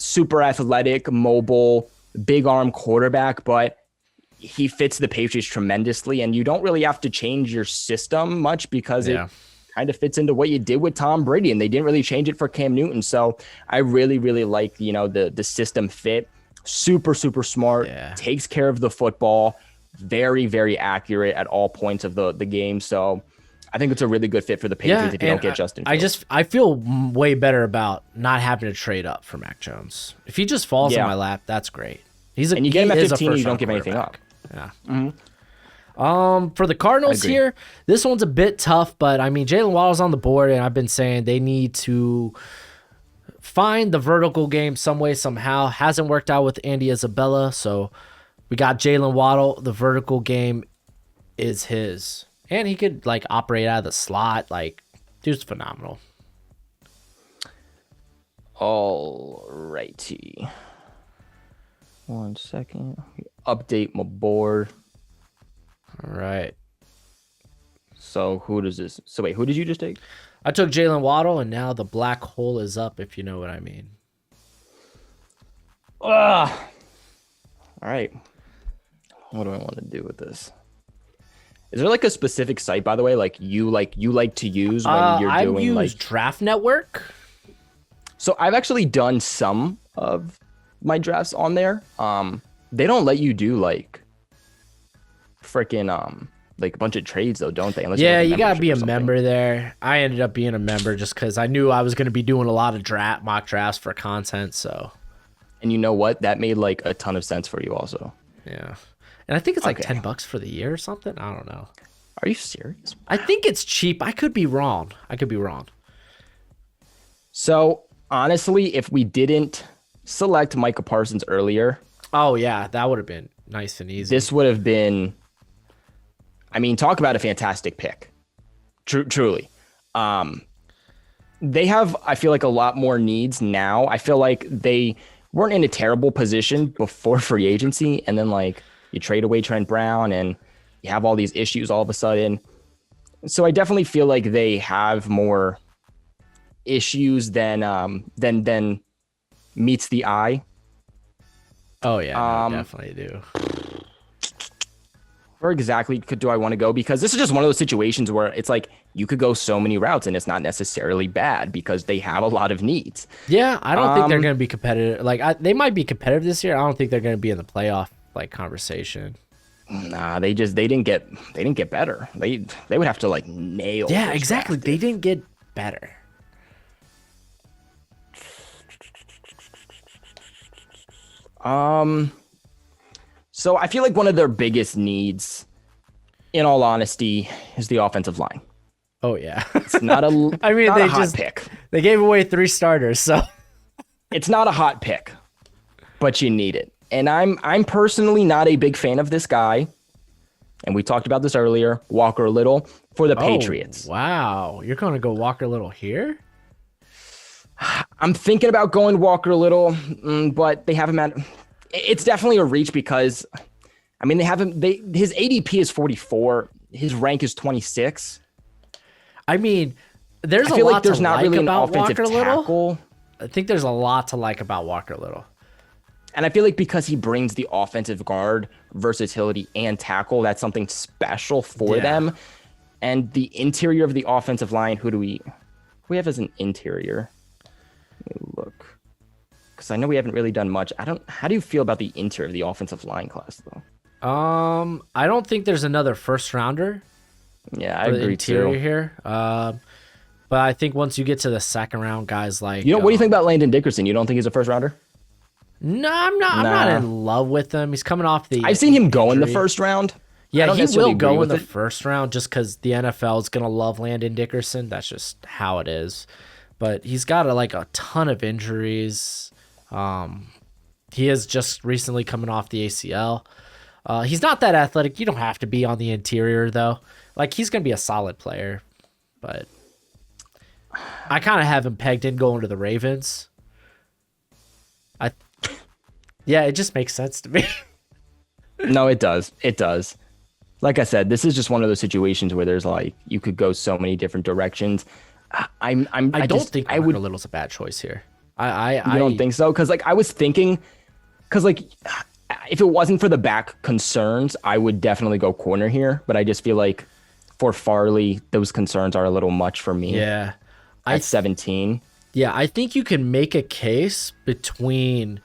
super athletic, mobile, big arm quarterback, but he fits the Patriots tremendously. And you don't really have to change your system much because it kind of fits into what you did with Tom Brady, and they didn't really change it for Cam Newton. So I really, really like, the system fit. Super, super smart, takes care of the football, very, very accurate at all points of the game. So I think it's a really good fit for the Patriots if you don't get Justin Fields. I feel way better about not having to trade up for Mac Jones. If he just falls in my lap, that's great. And you get him at 15 and you don't give anything up. Yeah. Mm-hmm. For the Cardinals here, this one's a bit tough, but I mean, Jalen Waddle's on the board, and I've been saying they need to find the vertical game some way, somehow. Hasn't worked out with Andy Isabella, so We got Jalen Waddle. The vertical game is his. And he could, like, operate out of the slot. Like, dude's phenomenal. All righty. 1 second. Update my board. All right. So who did you just take? I took Jalen Waddle, and now the black hole is up, if you know what I mean. All right. What do I want to do with this? Is there like a specific site, by the way, like you like to use when you're doing like Draft Network? So I've actually done some of my drafts on there. They don't let you do like freaking like a bunch of trades though, don't they? Unless you gotta be a member there. I ended up being a member just because I knew I was gonna be doing a lot of mock drafts for content. So, and you know what? That made like a ton of sense for you also. Yeah, and I think it's like $10 for the year or something. I don't know. Are you serious? I think it's cheap. I could be wrong. So honestly, if we didn't select Micah Parsons earlier, oh yeah, that would have been nice and easy. This would have been, I mean, talk about a fantastic pick. Truly. They have, I feel like, a lot more needs now. I feel like they weren't in a terrible position before free agency, and then like you trade away Trent Brown and you have all these issues all of a sudden. So I definitely feel like they have more issues than meets the eye. Oh yeah, definitely do. Where exactly do I want to go? Because this is just one of those situations where it's like you could go so many routes and it's not necessarily bad because they have a lot of needs. Yeah, I don't think they're going to be competitive. Like they might be competitive this year. I don't think they're going to be in the playoff like conversation. Nah, they didn't get better. They would have to like nail. Yeah, exactly. They didn't get better. So I feel like one of their biggest needs, in all honesty, is the offensive line. Oh yeah, it's not a. I mean, they just pick. They gave away 3 starters, so it's not a hot pick, but you need it. And I'm personally not a big fan of this guy. And we talked about this earlier, Walker Little for the Patriots. Wow, you're going to go Walker Little here? I'm thinking about going Walker Little, but they haven't had. It's definitely a reach because, I mean, his ADP is 44. His rank is 26. I mean, there's a lot to like about Walker Little. I think there's a lot to like about Walker Little. And I feel like because he brings the offensive guard versatility and tackle, that's something special for them. And the interior of the offensive line, who we have as an interior? Let me look. Because I know we haven't really done much. How do you feel about the interior of the offensive line class, though? I don't think there's another first rounder. Yeah, I agree too. Here. But I think once you get to the second round, guys like... what do you think about Landon Dickerson? You don't think he's a first rounder? No, I'm not. I'm not in love with him. He's coming off the... I've seen him go in the first round. Yeah, he will go in the first round just because the NFL is going to love Landon Dickerson. That's just how it is. But he's got a ton of injuries. He is just recently coming off the ACL. He's not that athletic. You don't have to be on the interior, though. Like, he's going to be a solid player. But I kind of have him pegged in going to the Ravens. Yeah, it just makes sense to me. No, it does. It does. Like I said, this is just one of those situations where there's like you could go so many different directions. I don't think Walker Little's a bad choice here. I don't think so? Because I was thinking, if it wasn't for the back concerns, I would definitely go corner here. But I just feel like for Farley, those concerns are a little much for me. Yeah, at 17. Yeah, I think you can make a case between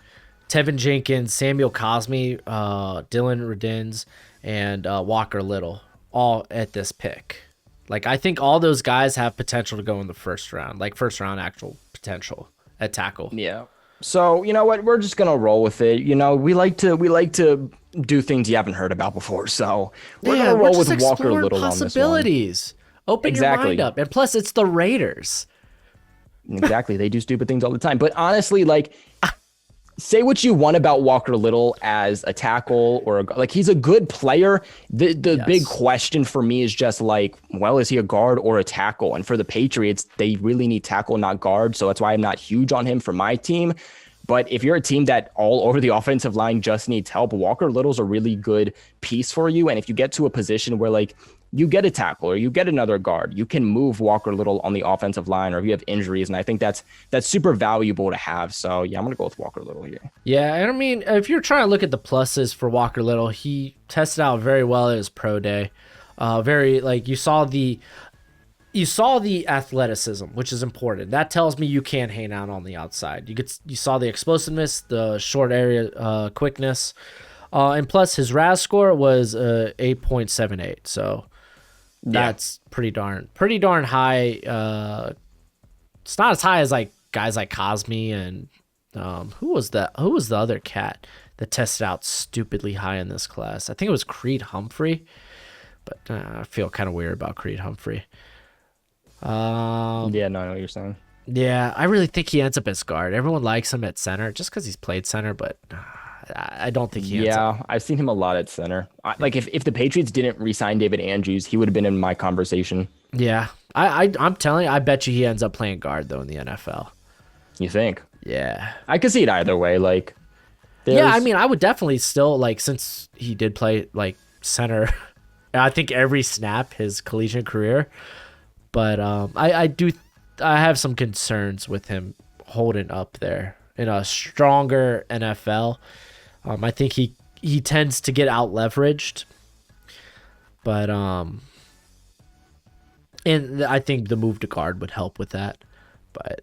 Teven Jenkins, Samuel Cosmi, Dylan Redens, and Walker Little, all at this pick. Like, I think all those guys have potential to go in the first round, like first round actual potential at tackle. Yeah. So, you know what? We're just going to roll with it. You know, we like to do things you haven't heard about before. So we're going to roll with Walker Little on this one. Open your mind up. And plus, it's the Raiders. Exactly. They do stupid things all the time. But honestly, like, say what you want about Walker Little as a tackle or like he's a good player. The big question for me is just like, well, is he a guard or a tackle? And for the Patriots, they really need tackle, not guard. So that's why I'm not huge on him for my team. But if you're a team that all over the offensive line just needs help, Walker Little's a really good piece for you. And if you get to a position where like you get a tackle or you get another guard, you can move Walker Little on the offensive line, or if you have injuries. And I think that's super valuable to have. So yeah, I'm going to go with Walker Little here. Yeah. And I mean, if you're trying to look at the pluses for Walker Little, he tested out very well at his pro day. Very like you saw the athleticism, which is important. That tells me you can hang out on the outside. You saw the explosiveness, the short area quickness, and plus his RAS score was 8.78. So that's pretty darn high. It's not as high as like guys like Cosme and who was the other cat that tested out stupidly high in this class? I think it was Creed Humphrey, but I feel kind of weird about Creed Humphrey. Yeah, no, I know what you're saying. Yeah, I really think he ends up as guard. Everyone likes him at center just because he's played center, but I don't think he ends up. Yeah, I've seen him a lot at center. Like if the Patriots didn't re-sign David Andrews, he would have been in my conversation. Yeah, I'm telling you, I bet you he ends up playing guard though in the NFL. You think? Yeah, I could see it either way. Like, yeah, I mean, I would definitely still like, since he did play like center, I think every snap his collegiate career. But I have some concerns with him holding up there in a stronger NFL. I think he tends to get out leveraged, but and I think the move to guard would help with that. But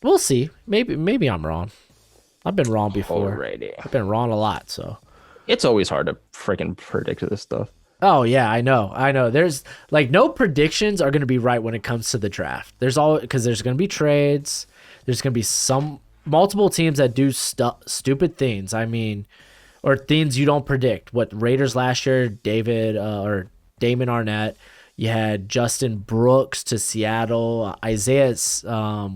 we'll see. Maybe I'm wrong. I've been wrong before. Alrighty. I've been wrong a lot, so it's always hard to freaking predict this stuff. Oh yeah, I know. There's like no predictions are going to be right when it comes to the draft. Because there's going to be trades. There's going to be some multiple teams that do stupid things. I mean, or things you don't predict. What Raiders last year, Damon Arnett. You had Justin Brooks to Seattle, Isaiah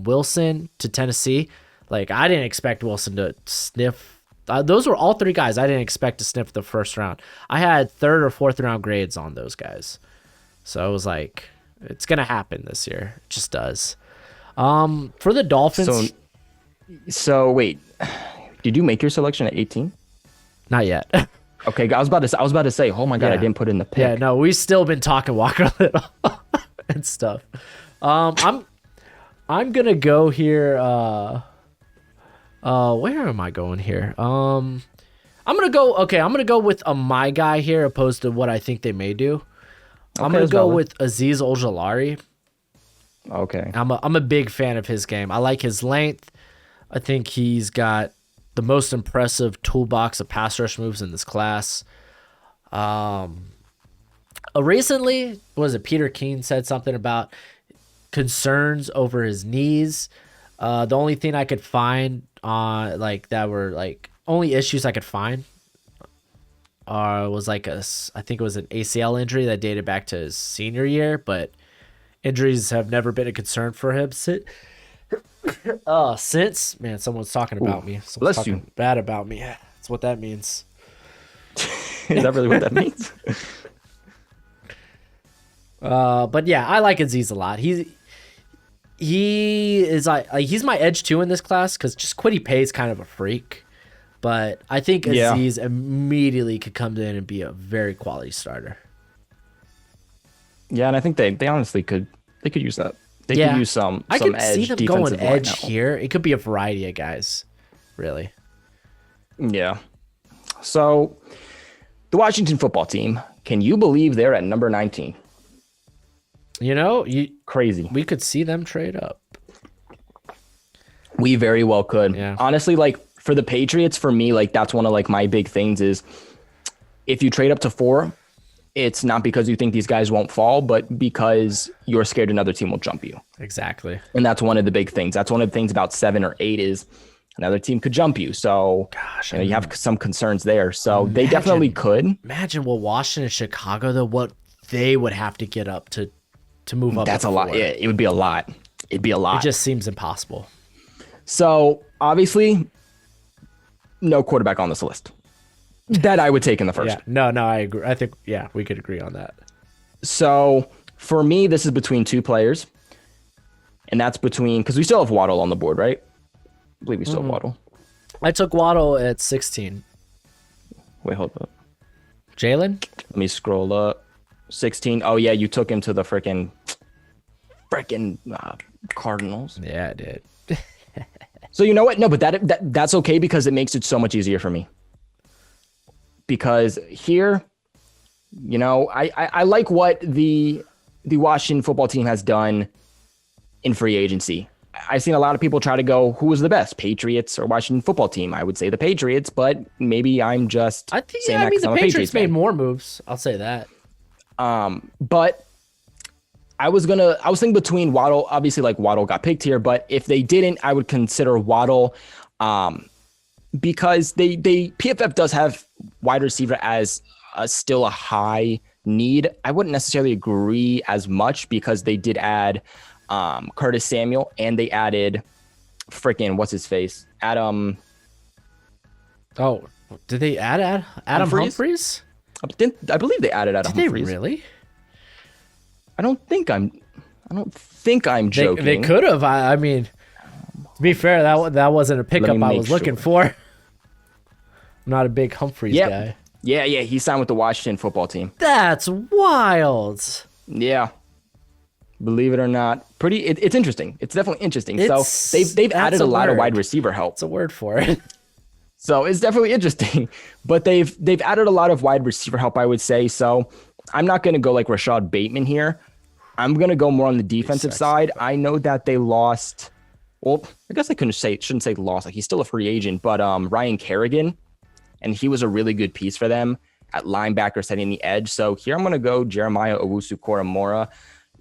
Wilson to Tennessee. Like I didn't expect Wilson to sniff. Those were all three guys I didn't expect to sniff the first round. I had third or fourth round grades on those guys. So I was like, it's going to happen this year. It just does. For the Dolphins. So wait, did you make your selection at 18? Not yet. Okay. I was about to say, oh my God, I didn't put in the pick. Yeah, no, we've still been talking Walker Little and stuff. I'm going to go here. Where am I going here? I'm gonna go with my guy here opposed to what I think they may do. I'm gonna go with Azeez Ojulari. Okay. I'm a big fan of his game. I like his length. I think he's got the most impressive toolbox of pass rush moves in this class. Recently, Peter King said something about concerns over his knees. The only thing I could find only issues I could find was I think it was an ACL injury that dated back to his senior year, but injuries have never been a concern for him since. Man, someone's talking about me. Someone's talking bad about me. That's what that means. Is that really what that means? But yeah, I like Azeez a lot. He is like he's my edge 2 in this class because just Kwity Paye's kind of a freak, but I think Azeez immediately could come in and be a very quality starter. Yeah, and I think they honestly could use that. They could use some I could edge see them going edge now. here. It could be a variety of guys, really. Yeah. So the Washington football team, can you believe they're at number 19? Crazy. We could see them trade up. We very well could. Yeah. Honestly, like for the Patriots, for me, like that's one of like my big things is if you trade up to 4, it's not because you think these guys won't fall, but because you're scared another team will jump you. Exactly. And that's one of the big things. That's one of the things about 7 or 8 is another team could jump you. So you have some concerns there. So they definitely could. Imagine what Washington and Chicago, though, what they would have to get up to move up. That's a lot. Yeah, it would be a lot. It'd be a lot. It just seems impossible. So obviously no quarterback on this list that I would take in the first. Yeah. No, I agree. I think, yeah, we could agree on that. So for me, this is between two players. And that's between, because we still have Waddle on the board, right? I believe we still have Waddle. I took Waddle at 16. Wait, hold up. Jalen? Let me scroll up. 16. Oh, yeah, you took him to the freaking Cardinals. Yeah, I did. So you know what? No, but that's okay because it makes it so much easier for me. Because here, you know, I like what the Washington football team has done in free agency. I've seen a lot of people try to go, who was the best, Patriots or Washington football team? I would say the Patriots, but maybe I'm just saying that because the Patriots made more moves. I'll say that. But I was thinking between Waddle, obviously like Waddle got picked here, but if they didn't, I would consider Waddle, because PFF does have wide receiver as still a high need. I wouldn't necessarily agree as much because they did add Curtis Samuel and they added freaking what's his face? Adam. Oh, did they add Adam Humphries? I believe they added Adam Humphries. Did they really? I don't think I'm joking. They could have. I mean, to be fair, that wasn't a pickup I was looking for. I'm not a big Humphries guy. Yeah, he signed with the Washington football team. That's wild. Yeah. Believe it or not. It's interesting. It's definitely interesting. So they've added a lot of wide receiver help. It's a word for it. So it's definitely interesting. But they've added a lot of wide receiver help, I would say. So I'm not going to go like Rashad Bateman here. I'm going to go more on the defensive side. I know that they lost. Well, I guess I shouldn't say lost. Like he's still a free agent, but Ryan Kerrigan, and he was a really good piece for them at linebacker, setting the edge. So here I'm going to go Jeremiah Owusu-Koramoah.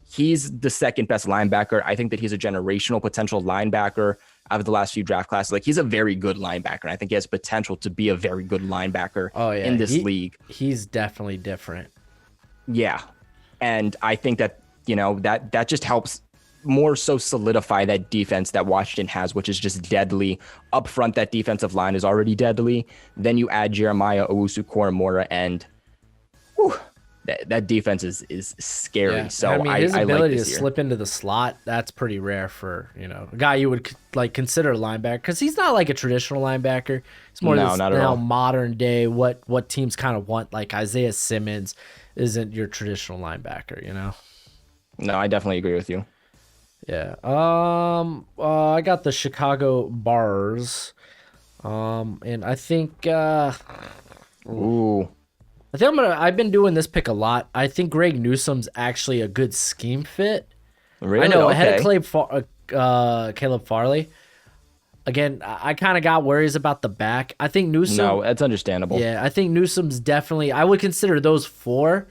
He's the second best linebacker. I think that he's a generational potential linebacker out of the last few draft classes. Like he's a very good linebacker. And I think he has potential to be a very good linebacker in this league. He's definitely different. Yeah. And I think that, you know, that just helps more so solidify that defense that Washington has, which is just deadly. Up front, that defensive line is already deadly. Then you add Jeremiah Owusu-Koramoah and whew, that defense is scary. Yeah. So I mean, his ability like to slip into the slot, that's pretty rare for, you know, a guy you would like consider a linebacker, because he's not like a traditional linebacker. It's more now modern day, what teams kind of want. Like Isaiah Simmons isn't your traditional linebacker, you know? No, I definitely agree with you. Yeah. I got the Chicago Bears. And I think I've been doing this pick a lot. I think Greg Newsome's actually a good scheme fit. Really? I know, okay. ahead of Caleb Farley. Again, I kind of got worries about the back. I think Newsome. No, that's understandable. Yeah, I think Newsome's definitely. I would consider those 4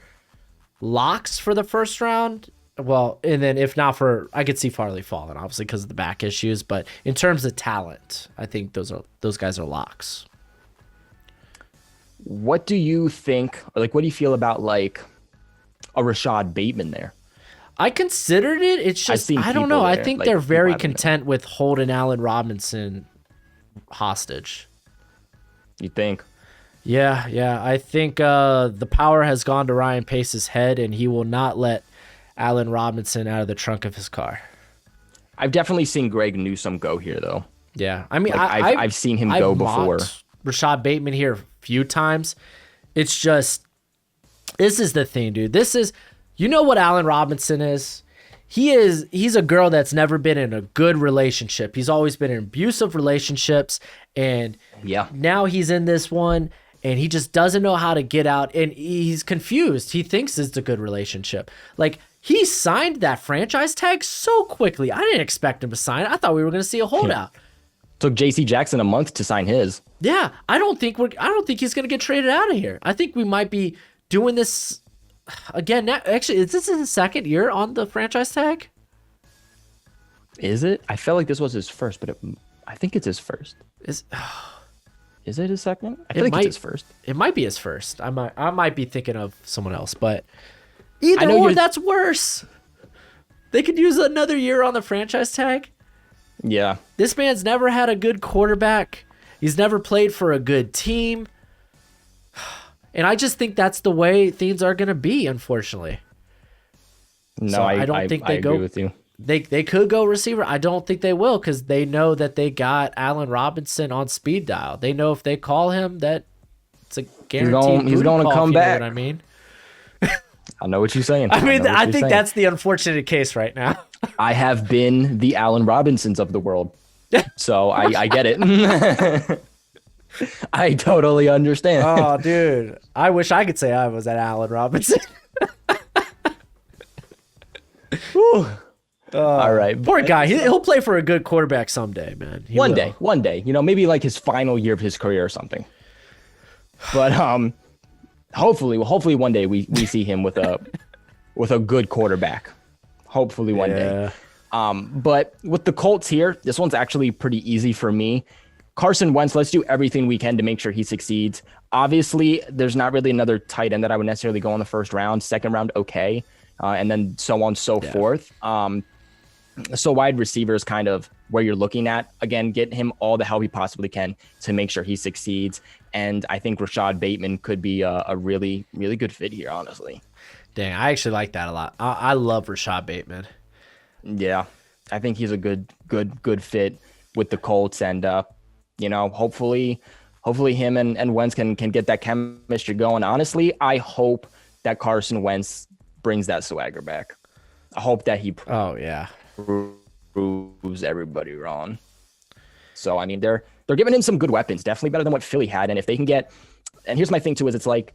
locks for the first round. Well, and then if not I could see Farley falling, obviously because of the back issues. But in terms of talent, I think those guys are locks. What do you think? Like, what do you feel about like a Rashad Bateman there? I considered it. It's just I don't know. I think they're very content with holding Allen Robinson hostage. You think? Yeah. I think the power has gone to Ryan Pace's head, and he will not let Allen Robinson out of the trunk of his car. I've definitely seen Greg Newsome go here, though. Yeah, I mean, like, I've seen him go before. Rashad Bateman here a few times. It's just, this is the thing, dude. This is, you know what Allen Robinson is? He's a girl that's never been in a good relationship. He's always been in abusive relationships, and now he's in this one, and he just doesn't know how to get out, and he's confused. He thinks it's a good relationship. Like, he signed that franchise tag so quickly. I didn't expect him to sign it. I thought we were going to see a holdout. Took J.C. Jackson a month to sign his. Yeah, I don't think he's going to get traded out of here. I think we might be doing this again. Actually, is this his second year on the franchise tag? Is it? I felt like this was his first, but I think it's his first. Is it his second? I feel like it's his first. It might be his first. I might be thinking of someone else, but either or, that's worse. They could use another year on the franchise tag. Yeah. This man's never had a good quarterback. He's never played for a good team. And I just think that's the way things are going to be, unfortunately. No, so I don't think they agree with you. They could go receiver. I don't think they will because they know that they got Allen Robinson on speed dial. They know if they call him, that it's a guaranteed he's going to come back. Know what I mean? I know what you're saying. I think that's the unfortunate case right now. I have been the Allen Robinsons of the world, so I get it. I totally understand. Oh, dude. I wish I could say I was at Allen Robinson. All right. Poor guy. He'll play for a good quarterback someday, man. One day, maybe like his final year of his career or something. But hopefully one day we see him with a good quarterback. Hopefully one day. But with the Colts here, this one's actually pretty easy for me. Carson Wentz, let's do everything we can to make sure he succeeds. Obviously, there's not really another tight end that I would necessarily go in the first round. Second round, okay. And then so on and so forth. So wide receiver is kind of where you're looking at. Again, get him all the help he possibly can to make sure he succeeds. And I think Rashad Bateman could be a really, really good fit here, honestly. Dang, I actually like that a lot. I love Rashad Bateman. Yeah, I think he's a good fit with the Colts. And, hopefully him and Wentz can get that chemistry going. Honestly, I hope that Carson Wentz brings that swagger back. I hope that he proves everybody wrong. So, I mean, they're giving him some good weapons, definitely better than what Philly had. And if they can get, and here's my thing too, is it's like,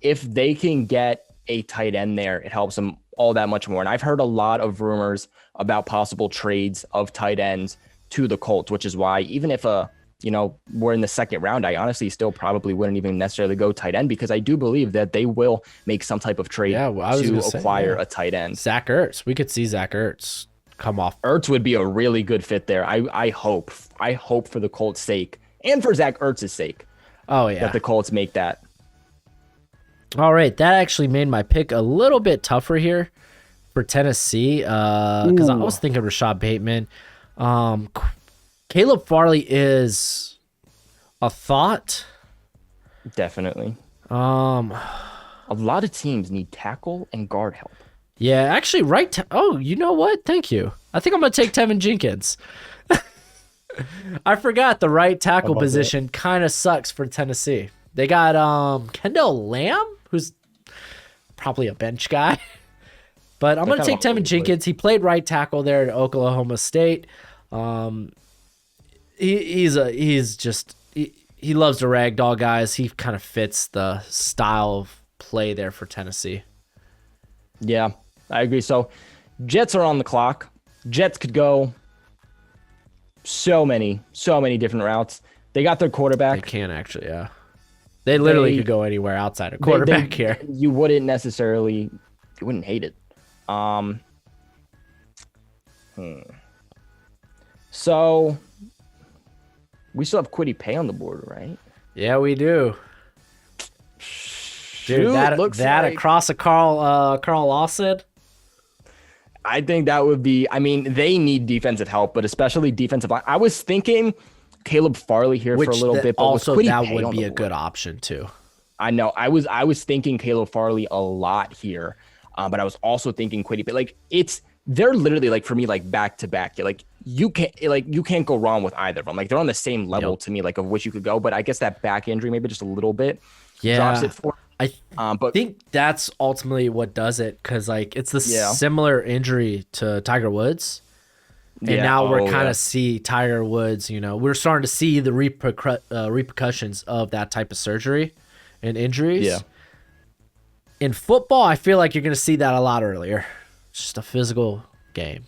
if they can get a tight end there, it helps them all that much more. And I've heard a lot of rumors about possible trades of tight ends to the Colts, which is why even if we're in the second round, I honestly still probably wouldn't even necessarily go tight end, because I do believe that they will make some type of trade to acquire a tight end. Zach Ertz. We could see Zach Ertz come off. Ertz would be a really good fit there. I hope for the Colts' sake and for Zach Ertz's sake. Oh, yeah. That the Colts make that. All right. That actually made my pick a little bit tougher here for Tennessee, because I was thinking Rashad Bateman. Caleb Farley is a thought. Definitely. A lot of teams need tackle and guard help. Yeah, actually, oh, you know what? Thank you. I think I'm going to take Teven Jenkins. I forgot the right tackle position kind of sucks for Tennessee. They got Kendall Lamb, who's probably a bench guy. But I'm going to take Teven Jenkins. He played right tackle there at Oklahoma State. He loves to ragdoll guys. He kind of fits the style of play there for Tennessee. Yeah, I agree. So Jets are on the clock. Jets could go so many different routes. They got their quarterback. They can actually, yeah. They literally could go anywhere outside of quarterback here. You wouldn't hate it. So we still have Kwity Paye on the board, right? Yeah, we do. Dude, that across a Carl Lawson. I think that would be. I mean, they need defensive help, but especially defensive line. I was thinking Caleb Farley here for a little bit, but also that would be a good option too. I know. I was thinking Caleb Farley a lot here, but I was also thinking Kwity Paye. Like they're literally like for me like back to back. Like you can't go wrong with either of them. Like they're on the same level to me, like of which you could go. But I guess that back injury maybe just a little bit drops it for. I think that's ultimately what does it, because like it's the similar injury to Tiger Woods, and now we're kind of see Tiger Woods. We're starting to see the repercussions of that type of surgery and injuries. Yeah. In football, I feel like you're going to see that a lot earlier. It's just a physical game.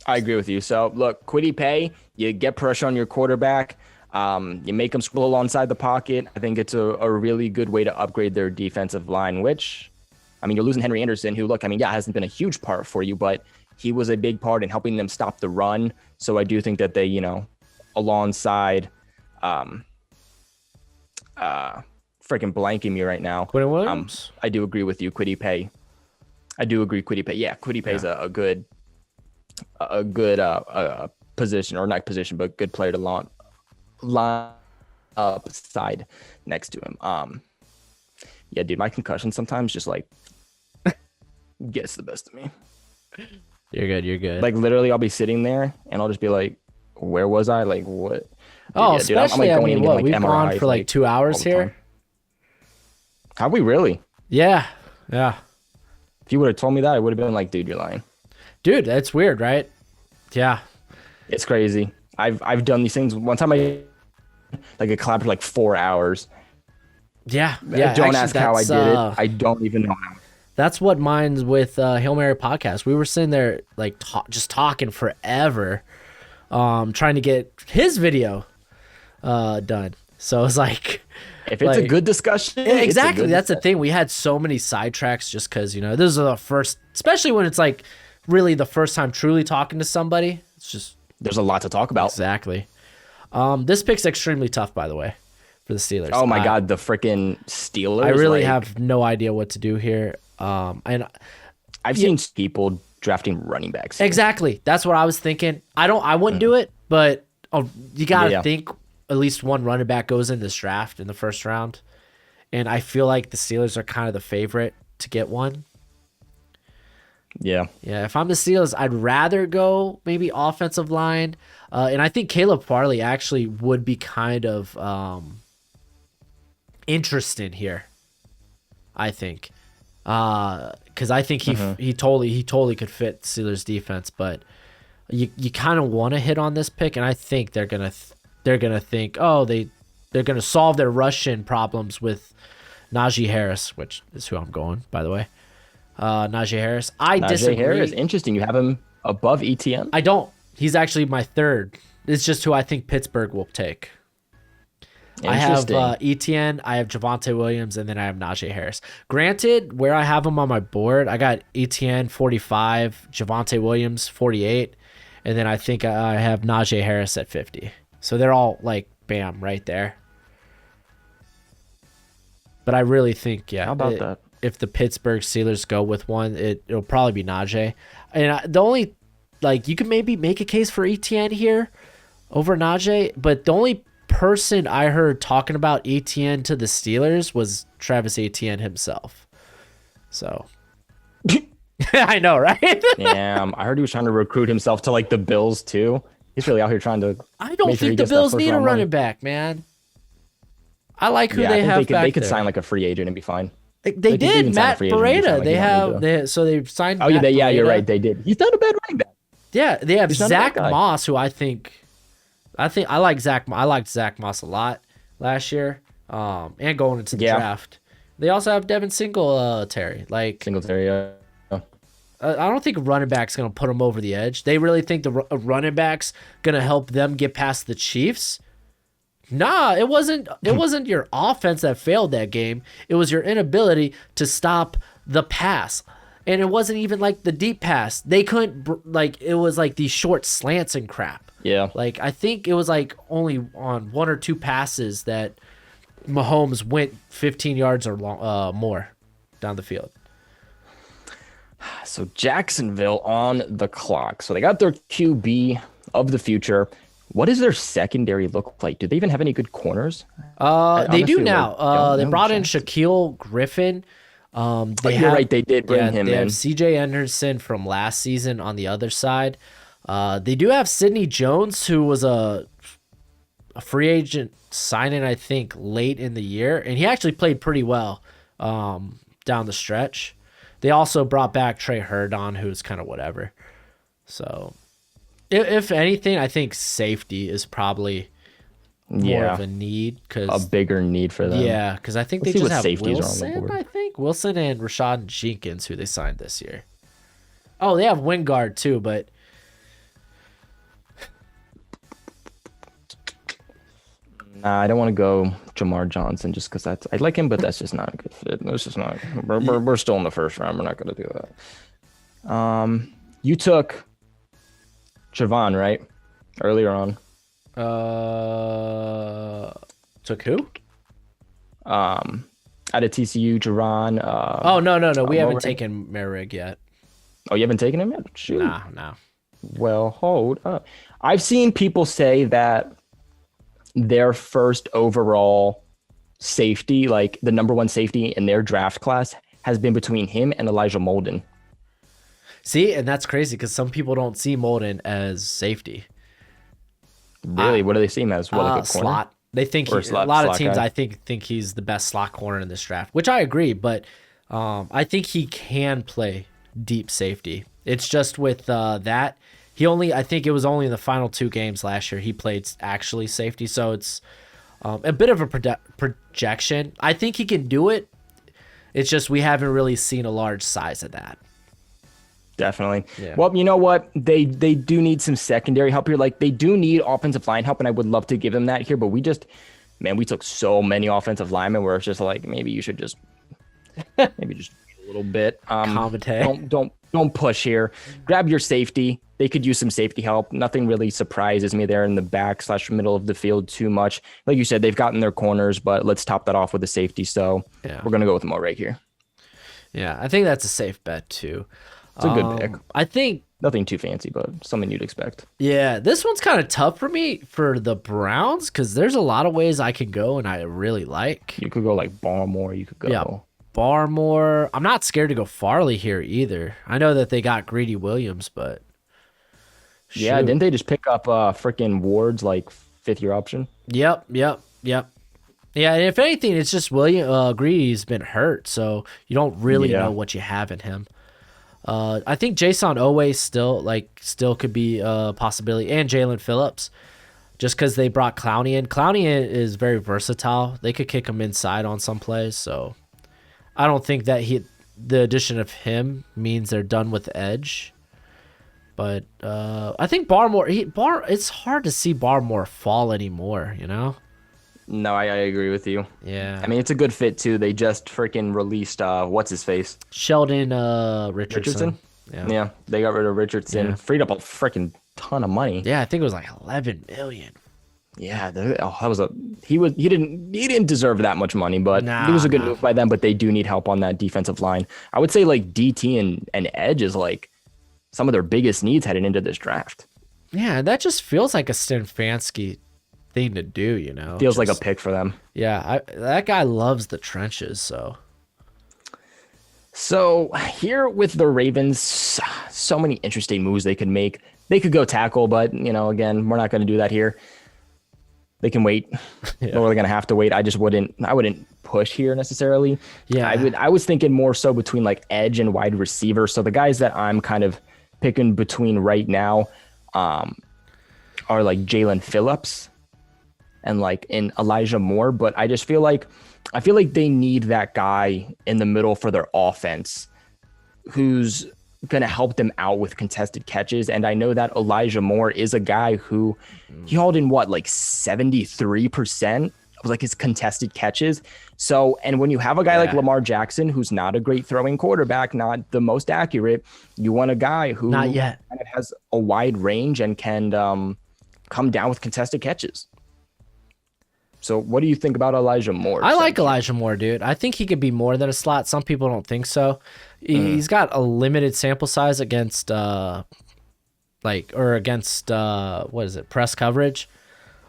I agree with you. So look, Kwity Paye, you get pressure on your quarterback. You make them scroll alongside the pocket. I think it's a really good way to upgrade their defensive line, which, I mean, you're losing Henry Anderson, who, look, I mean, hasn't been a huge part for you, but he was a big part in helping them stop the run. So I do think that they, alongside, freaking blanking me right now. Quinnen Williams? I do agree with you, Kwity Paye. I do agree, Kwity Paye. Yeah, Kwity Paye is a good position, or not position, but good player to line up side next to him. Yeah, dude, my concussion sometimes just like gets the best of me. You're good. You're good. Like literally, I'll be sitting there and I'll just be like, "Where was I? Like what?" Oh, yeah, especially dude, I mean, what we've MRIs, gone for like 2 hours here. Have we really? Yeah, yeah. If you would have told me that, I would have been like, "Dude, you're lying." Dude, that's weird, right? Yeah. It's crazy. I've done these things. One time I like a clap for like 4 hours. Yeah. Don't ask how I did it. I don't even know how. That's what mine's with Hail Mary podcast. We were sitting there like just talking forever, trying to get his video done. So it's like, if it's a good discussion, yeah, exactly. That's the thing. We had so many sidetracks just because, this is the first, especially when it's like really the first time truly talking to somebody. It's just, there's a lot to talk about. Exactly. This pick's extremely tough, by the way, for the Steelers. Oh my God, the freaking Steelers! I really have no idea what to do here. And I've seen people drafting running backs here. Exactly. That's what I was thinking. I wouldn't do it, but you got to think at least one running back goes in this draft in the first round. And I feel like the Steelers are kind of the favorite to get one. Yeah. Yeah. If I'm the Steelers, I'd rather go maybe offensive line. And I think Caleb Farley actually would be kind of interesting here. I think. Because I think he totally could fit Steelers defense, but you kind of want to hit on this pick, and I think they're gonna think, oh, they're gonna solve their Russian problems with Najee Harris, which is who I'm going, by the way. Najee Harris. I disagree. Najee Harris, interesting. You have him above ETN? I don't. He's actually my third. It's just who I think Pittsburgh will take. I have ETN, I have Devonta Williams, and then I have Najee Harris. Granted, where I have them on my board, I got ETN 45, Devonta Williams 48, and then I think I have Najee Harris at 50. So they're all like, bam, right there. But I really think, how about that? If the Pittsburgh Steelers go with one, it'll probably be Najee. And the only, like, you can maybe make a case for ETN here over Najee, but the only person I heard talking about ETN to the Steelers was Travis Etienne himself. So I know, right? Damn, I heard he was trying to recruit himself to like the Bills too. He's really out here trying to. I don't think the Bills need a running back, man. I like who they have back there. They could sign like a free agent and be fine. They did. Matt Breida. They've signed. Oh yeah, you're right. They did. He's not a bad running back. Yeah, they have Zach Moss, who I like Zach. I liked Zach Moss a lot last year, and going into the draft. They also have Devin Singletary. I don't think a running back's gonna put them over the edge. They really think the running back's gonna help them get past the Chiefs. Nah, it wasn't. It wasn't your offense that failed that game. It was your inability to stop the pass. And it wasn't even like the deep pass. They couldn't, it was like these short slants and crap. Yeah. Like, I think it was like only on one or two passes that Mahomes went 15 yards or more down the field. So Jacksonville on the clock. So they got their QB of the future. What does their secondary look like? Do they even have any good corners? They do now. They brought in Shaquille Griffin. You're right. They did bring him in. They have CJ Anderson from last season on the other side. They do have Sidney Jones, who was a free agent signing, I think, late in the year, and he actually played pretty well down the stretch. They also brought back Trey Hurdon, who's kind of whatever. So, if anything, I think safety is probably more of a need, a bigger need for them. Yeah, because I think they just have Wilson. I think Wilson and Rashad Jenkins, who they signed this year. Oh, they have Wingard too, but nah, I don't want to go Jamar Johnson just because I like him, but that's just not a good fit. That's just not. We're still in the first round. We're not going to do that. You took Javon, right? Earlier on. Took who? Out of TCU, Javon. No. We haven't taken Merrick yet. Oh, you haven't taken him yet? Shoot. No. Well, hold up. I've seen people say that their first overall safety, like the number one safety in their draft class, has been between him and Elijah Molden. See, and that's crazy because some people don't see Molden as safety. Really? What do they see him as? What, like a corner? Slot. They think Or a lot of teams, guy? I think he's the best slot corner in this draft, which I agree. But I think he can play deep safety. It's just with that I think it was only in the final 2 games last year he played actually safety. So it's a bit of a projection. I think he can do it. It's just we haven't really seen a large size of that. Definitely. Yeah. Well, you know what? They do need some secondary help here. Like, they do need offensive line help, and I would love to give them that here. But we took so many offensive linemen where it's just like, maybe you should just maybe just wait a little bit. Don't push here. Grab your safety. They could use some safety help. Nothing really surprises me there in the back / middle of the field too much. Like you said, they've gotten their corners, but let's top that off with a safety. So we're gonna go with Mo right here. Yeah, I think that's a safe bet too. It's a good pick. I think nothing too fancy, but something you'd expect. Yeah, this one's kind of tough for me for the Browns because there's a lot of ways I can go and I really like. You could go like Barmore. You could go. Yeah, Barmore. I'm not scared to go Farley here either. I know that they got Greedy Williams, but yeah, didn't they just pick up freaking Ward's like 5th-year option? Yep. Yeah, and if anything, it's just Greedy's been hurt, so you don't really know what you have in him. I think Jason Oweh still could be a possibility, and Jalen Phillips, just because they brought Clowney in. Clowney is very versatile. They could kick him inside on some plays, so I don't think that the addition of him means they're done with edge. But I think Barmore, it's hard to see Barmore fall anymore, you know? No, I agree with you. Yeah. I mean, it's a good fit, too. They just freaking released, what's-his-face? Sheldon Richardson. Yeah, they got rid of Richardson. Yeah. Freed up a freaking ton of money. Yeah, I think it was like $11 million. Yeah, he didn't deserve that much money, but it was a good move by them, but they do need help on that defensive line. I would say like DT and edge is like some of their biggest needs heading into this draft. Yeah, that just feels like a Stefanski thing to do, you know. Feels like a pick for them. Yeah, that guy loves the trenches, so. So here with the Ravens, so many interesting moves they could make. They could go tackle, but again, we're not going to do that here. They can wait. Yeah. Or they're going to have to wait. I wouldn't push here necessarily. Yeah. I was thinking more so between like edge and wide receiver. So the guys that I'm kind of picking between right now are like Jalen Phillips and like in Elijah Moore, but I feel like they need that guy in the middle for their offense who's going to help them out with contested catches. And I know that Elijah Moore is a guy who he hauled in like 73% of like his contested catches. So, and when you have a guy like Lamar Jackson, who's not a great throwing quarterback, not the most accurate, you want a guy who not yet kind of has a wide range and can come down with contested catches. So what do you think about Elijah Moore? I like Elijah Moore, dude. I think he could be more than a slot. Some people don't think so. He's got a limited sample size against press coverage.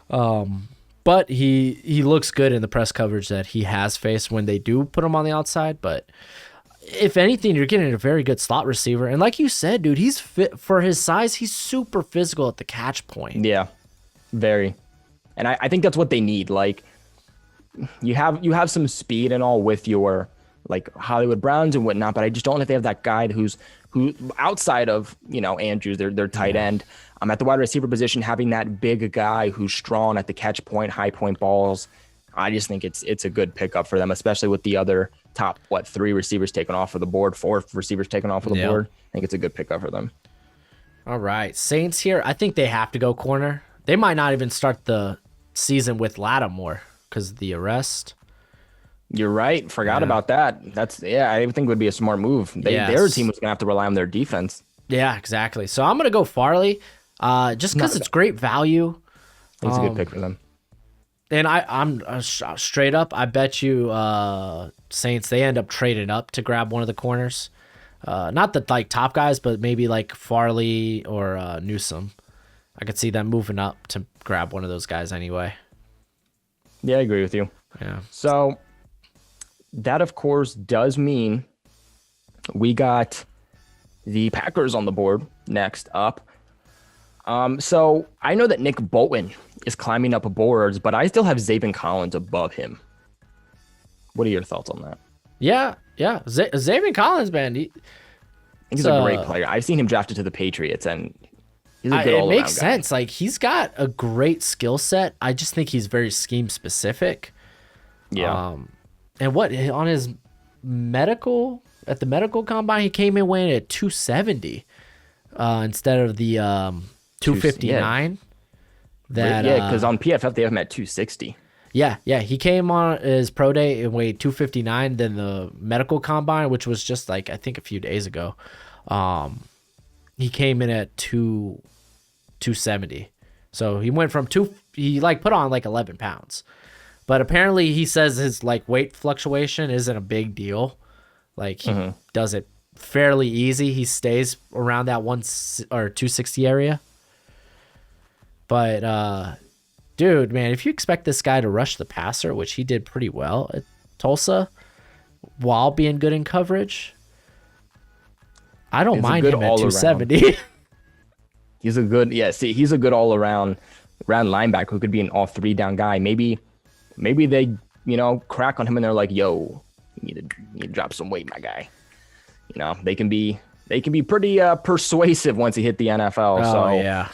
But he looks good in the press coverage that he has faced when they do put him on the outside. But if anything, you're getting a very good slot receiver. And like you said, dude, he's fit for his size. He's super physical at the catch point. Yeah, very. And I think that's what they need. Like you have some speed and all with your like Hollywood Browns and whatnot, but I just don't know if they have that guy who outside of, Andrews, their tight end, at the wide receiver position, having that big guy who's strong at the catch point, high point balls. I just think it's a good pickup for them, especially with the other top, 3 receivers taken off of the board, 4 receivers taken off of the board. I think it's a good pickup for them. All right. Saints here. I think they have to go corner. They might not even start the season with Lattimore because of the arrest. You're right. Forgot about that. I think would be a smart move. Their team was going to have to rely on their defense. Yeah, exactly. So I'm going to go Farley just because it's great value. It's a good pick for them. And I'm straight up, I bet you Saints, they end up trading up to grab one of the corners. Not the like top guys, but maybe like Farley or Newsome. I could see them moving up to grab one of those guys anyway. Yeah, I agree with you. Yeah. So that, of course, does mean we got the Packers on the board next up. So I know that Nick Bolton is climbing up boards, but I still have Zaven Collins above him. What are your thoughts on that? Yeah. Zaven Collins, man. He's a great player. I've seen him drafted to the Patriots, and he's a good all-around guy. It makes sense. Like, he's got a great skill set. I just think he's very scheme specific. Yeah. And what on his medical at the medical combine, he came in weighing at 270 instead of the 259. Because on PFF they have him at 260. Yeah, he came on his pro day and weighed 259. Then the medical combine, which was just like I think a few days ago, he came in at 270. So he went from he like put on like 11 pounds. But apparently he says his like weight fluctuation isn't a big deal. Like he does it fairly easy. He stays around that 260 area. But dude, man, if you expect this guy to rush the passer, which he did pretty well at Tulsa, while being good in coverage, I don't mind him at 270. He's a good all-around linebacker who could be an all three down guy. Maybe they, crack on him and they're like, yo, you need to drop some weight, my guy. They can be pretty persuasive once he hit the NFL. Oh, yeah.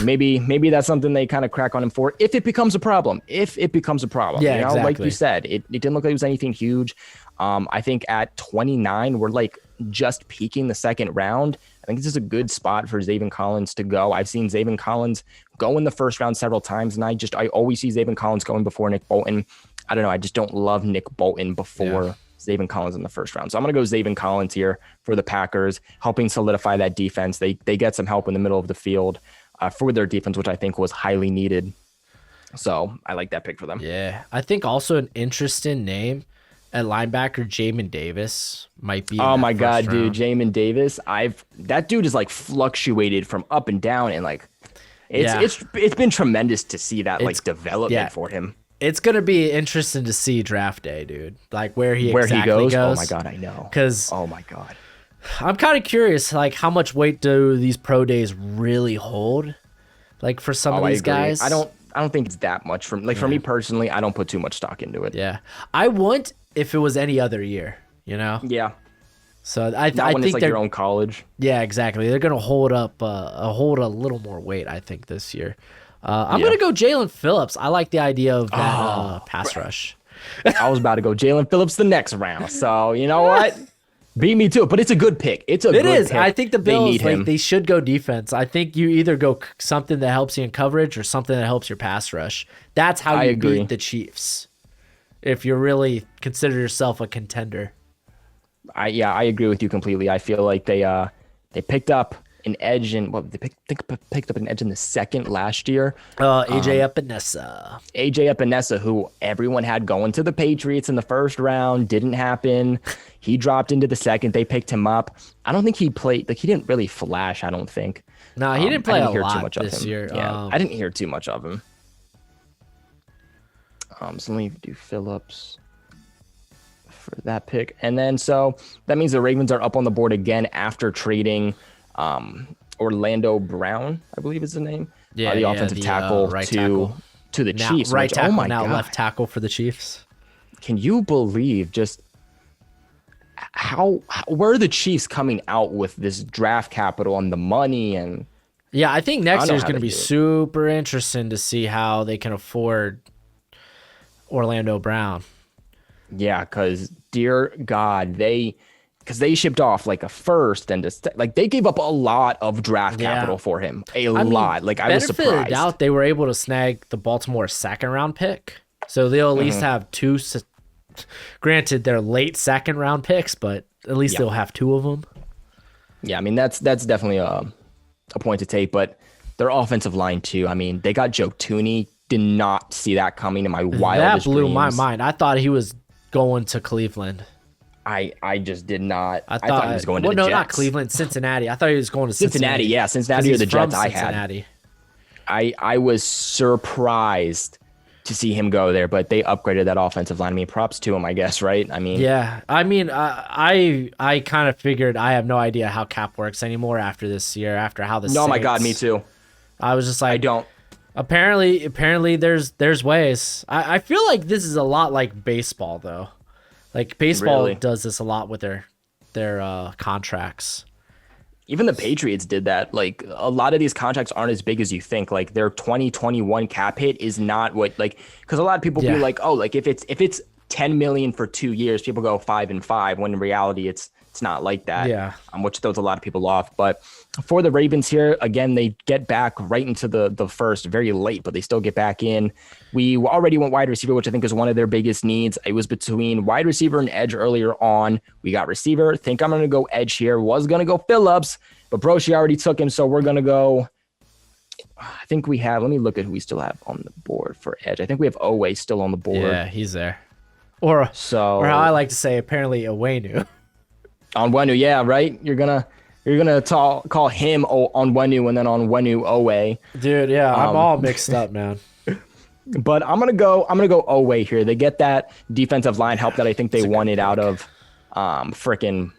maybe that's something they kind of crack on him for if it becomes a problem. Yeah, exactly. Like you said, it didn't look like it was anything huge. I think at 29, we're like just peaking the second round. I think this is a good spot for Zaven Collins to go. I've seen Zaven Collins go in the first round several times, and I always see Zaven Collins going before Nick Bolton. I don't know. I just don't love Nick Bolton before Zaven Collins in the first round. So I'm going to go Zaven Collins here for the Packers, helping solidify that defense. They get some help in the middle of the field for their defense, which I think was highly needed. So I like that pick for them. Yeah. I think also an interesting name at linebacker, Jamin Davis might be. Oh my God, dude. Jamin Davis. That dude is like fluctuated from up and down, and like it's been tremendous to see that development for him. It's going to be interesting to see draft day, dude. Like where he goes. Oh my God, I know. Oh my God. I'm kind of curious, like how much weight do these pro days really hold? Like for some of these guys. I don't think it's that much. For me personally, I don't put too much stock into it. Yeah. I wouldn't if it was any other year, Yeah. So I when think it's like your own college. Yeah, exactly. They're going to hold a little more weight, I think, this year. I'm going to go Jalen Phillips. I like the idea of that pass rush. I was about to go Jalen Phillips the next round. So, you know what? Beat me to it. But it's a good pick. It is. Pick. I think the Bills, they should go defense. I think you either go something that helps you in coverage or something that helps your pass rush. That's how you beat the Chiefs. If you really consider yourself a contender. I agree with you completely. I feel like they picked up an edge in picked up an edge in the second last year. AJ Epinesa, who everyone had going to the Patriots in the first round, didn't happen. He dropped into the second. They picked him up. I don't think he played. Like he didn't really flash. I don't think. No, he didn't play a lot this year. Yeah, I didn't hear too much of him. So let me do Phillips for that pick, and then so that means the Ravens are up on the board again after trading Orlando Brown, I believe is the name. Yeah, the offensive tackle to the Chiefs. Right tackle, now left tackle for the Chiefs. Can you believe just where are the Chiefs coming out with this draft capital and the money? And yeah, I think next year is going to be super interesting to see how they can afford Orlando Brown. Yeah, because dear God, they shipped off like a first and they gave up a lot of draft capital for him. I lot. Like I was surprised. Benefit of doubt, they were able to snag the Baltimore second round pick, so they'll at least have two. Granted, they're late second round picks, but at least they'll have two of them. Yeah, I mean that's definitely a point to take, but their offensive line too. I mean, they got Joe Tooney. Did not see that coming in my wildest dreams. That blew dreams. my mind. I thought he was going to Cleveland. I just did not. I thought he was going to the no, Jets. not Cleveland, Cincinnati. I thought he was going to Cincinnati. Yeah, Cincinnati or the Jets. Cincinnati. I was surprised to see him go there, but they upgraded that offensive line. I mean, props to him, I guess, right? I mean, yeah. I mean, I kind of figured I have no idea how cap works anymore after this year, after how the no, my God, me too. I was just like, I don't. Apparently, there's ways. I feel like this is a lot like baseball, though. Like baseball does this a lot with their contracts. Even the Patriots did that. Like a lot of these contracts aren't as big as you think. Like their 2021 cap hit is not what because a lot of people be like, oh, like if it's 10 million for 2 years, people go 5 and 5. When in reality, it's not like that. Yeah. Which throws a lot of people off. But for the Ravens here, again, they get back right into the first, very late, but they still get back in. We already went wide receiver, which I think is one of their biggest needs. It was between wide receiver and edge earlier on. We got receiver. Think I'm going to go edge here. Was going to go Phillips, but Broshi already took him, so we're going to go. I think we have. Let me look at who we still have on the board for edge. I think we have Oweh still on the board. Yeah, he's there. Or how I like to say, apparently Oweh. On Wenu, yeah, right. You're gonna call him on Wenu and then on Wenu Oweh. Dude, yeah, I'm all mixed up, man. But I'm gonna go Oweh here. They get that defensive line help that I think they wanted out of frickin'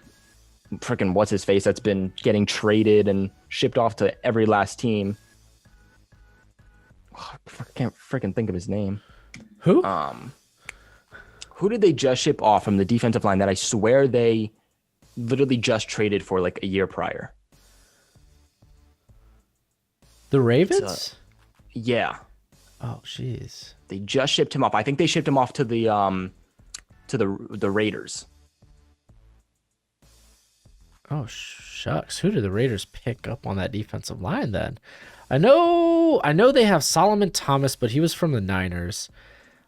what's his face that's been getting traded and shipped off to every last team. I can't frickin' think of his name. Who? Who did they just ship off from the defensive line that I swear they literally just traded for like a year prior? The Ravens? Yeah. Oh, jeez. They just shipped him off. I think they shipped him off to the Raiders. Oh, shucks. Who did the Raiders pick up on that defensive line then? I know they have Solomon Thomas, but he was from the Niners.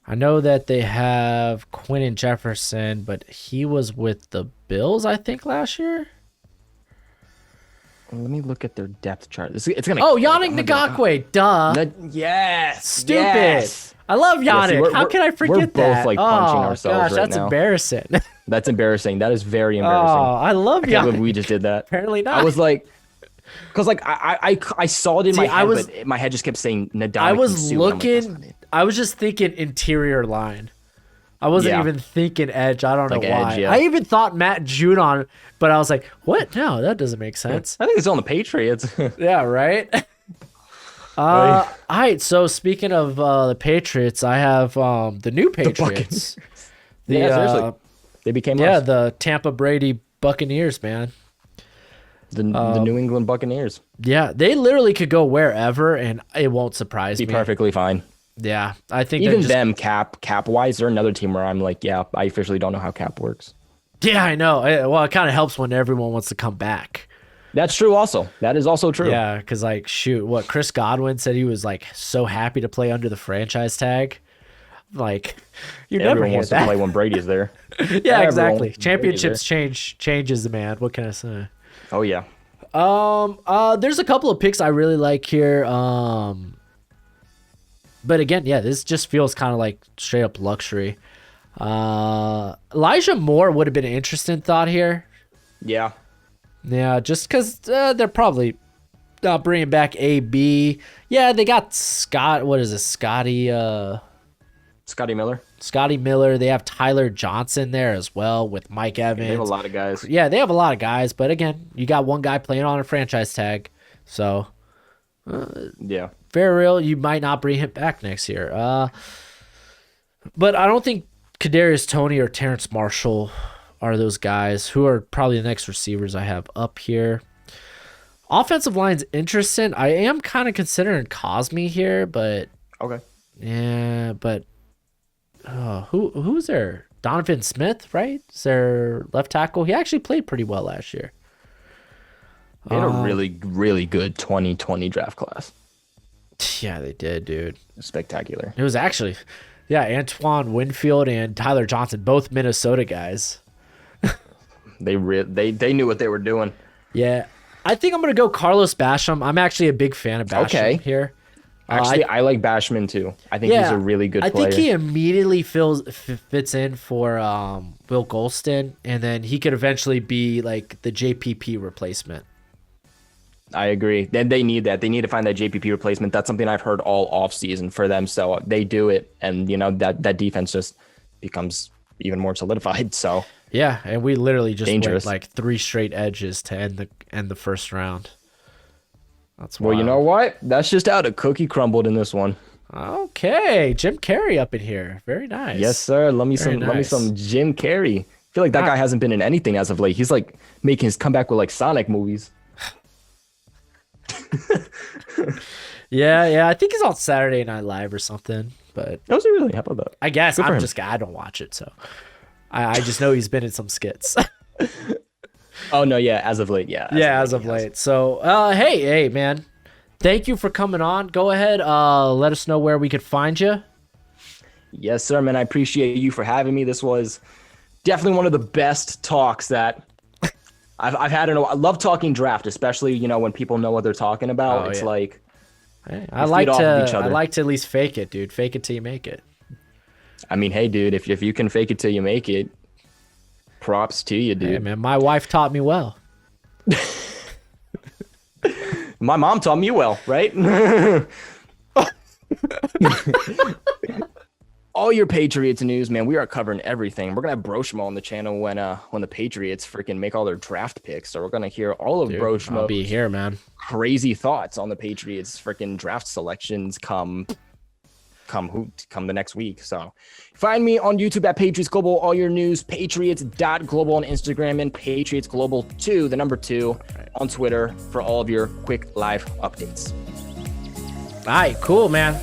I know that they have Quinnen Jefferson, but he was with the Bills, I think, last year. Let me look at their depth chart. It's gonna. Oh, Yannick Ngakoue, duh. Yes. Stupid. Yes. I love Yannick. How can I forget that? We're both punching ourselves gosh, right that's now. Embarrassing. That's embarrassing. That is very embarrassing. Oh, I love Yannick. I can't believe we just did that. Apparently not. I was like, because I saw it in my head, but my head just kept saying Nadal. I was looking. I was just thinking interior line. I wasn't even thinking edge. I don't know why. Edge, yeah. I even thought Matt Judon, but I was like, what? No, that doesn't make sense. I think it's on the Patriots. Yeah, right? All right, so speaking of the Patriots, I have the new Patriots. Seriously. They became us. The Tampa Brady Buccaneers, man. The New England Buccaneers. Yeah, they literally could go wherever, and it won't surprise me. Be perfectly fine. Yeah, I think even them cap wise, they're another team where I'm like, yeah, I officially don't know how cap works. Yeah, I know. Well, it kind of helps when everyone wants to come back. That's true. Also, that is also true. Yeah, because like, shoot, what Chris Godwin said he was like so happy to play under the franchise tag. Like, you never hear wants that. to play when Brady's there. Yeah, exactly. Championships changes the man. What can I say? Oh yeah. There's a couple of picks I really like here. But again, yeah, this just feels kind of like straight up luxury. Elijah Moore would have been an interesting thought here. Yeah. Yeah, just because they're probably not bringing back AB. Yeah, they got Scotty Miller. Scotty Miller. They have Tyler Johnson there as well with Mike Evans. They have a lot of guys. Yeah, they have a lot of guys. But again, you got one guy playing on a franchise tag. So, yeah. Very real. You might not bring him back next year. But I don't think Kadarius Toney or Terrence Marshall are those guys who are probably the next receivers I have up here. Offensive line's interesting. I am kind of considering Cosme here, but okay. Yeah, but who's there? Donovan Smith, right? Is their left tackle? He actually played pretty well last year. They had a really, really good 2020 draft class. Yeah, they did, dude. Spectacular. It was actually, yeah, Antoine Winfield and Tyler Johnson, both Minnesota guys. They knew what they were doing. Yeah. I think I'm going to go Carlos Basham. I'm actually a big fan of Basham here. Actually, I like Basham too. I think he's a really good player. I think he immediately fits in for Will Golston, and then he could eventually be like the JPP replacement. I agree. Then they need that. They need to find that JPP replacement. That's something I've heard all offseason for them. So they do it, and that defense just becomes even more solidified. So yeah, and we literally just went like 3 straight edges to end the first round. That's wild. Well, you know what? That's just how the cookie crumbled in this one. Okay, Jim Carrey up in here. Very nice. Yes, sir. Let me some Jim Carrey. I feel like that guy hasn't been in anything as of late. He's like making his comeback with like Sonic movies. Yeah. I think he's on Saturday Night Live or something. But was he really? How about that? I guess I don't watch it, so I just know he's been in some skits. Oh no, yeah, as of late, yeah. As of late. So, hey, man, thank you for coming on. Go ahead, let us know where we could find you. Yes, sir, man. I appreciate you for having me. This was definitely one of the best talks that I've had in a while. I love talking draft, especially when people know what they're talking about. It's like I like to at least fake it, dude. Fake it till you make it. I mean, hey, dude, if you can fake it till you make it, props to you, dude. Hey, man, my wife taught me well. My mom taught me well, right? All your Patriots news, man. We are covering everything. We're gonna have Broshmo on the channel when the Patriots freaking make all their draft picks. So we're gonna hear all of Broshmo. I'll be here, man. Crazy thoughts on the Patriots freaking draft selections come the next week. So find me on YouTube at Patriots Global. All your news, Patriots.global on Instagram, and Patriots Global 2, the number 2, on Twitter for all of your quick live updates. All right, cool, man.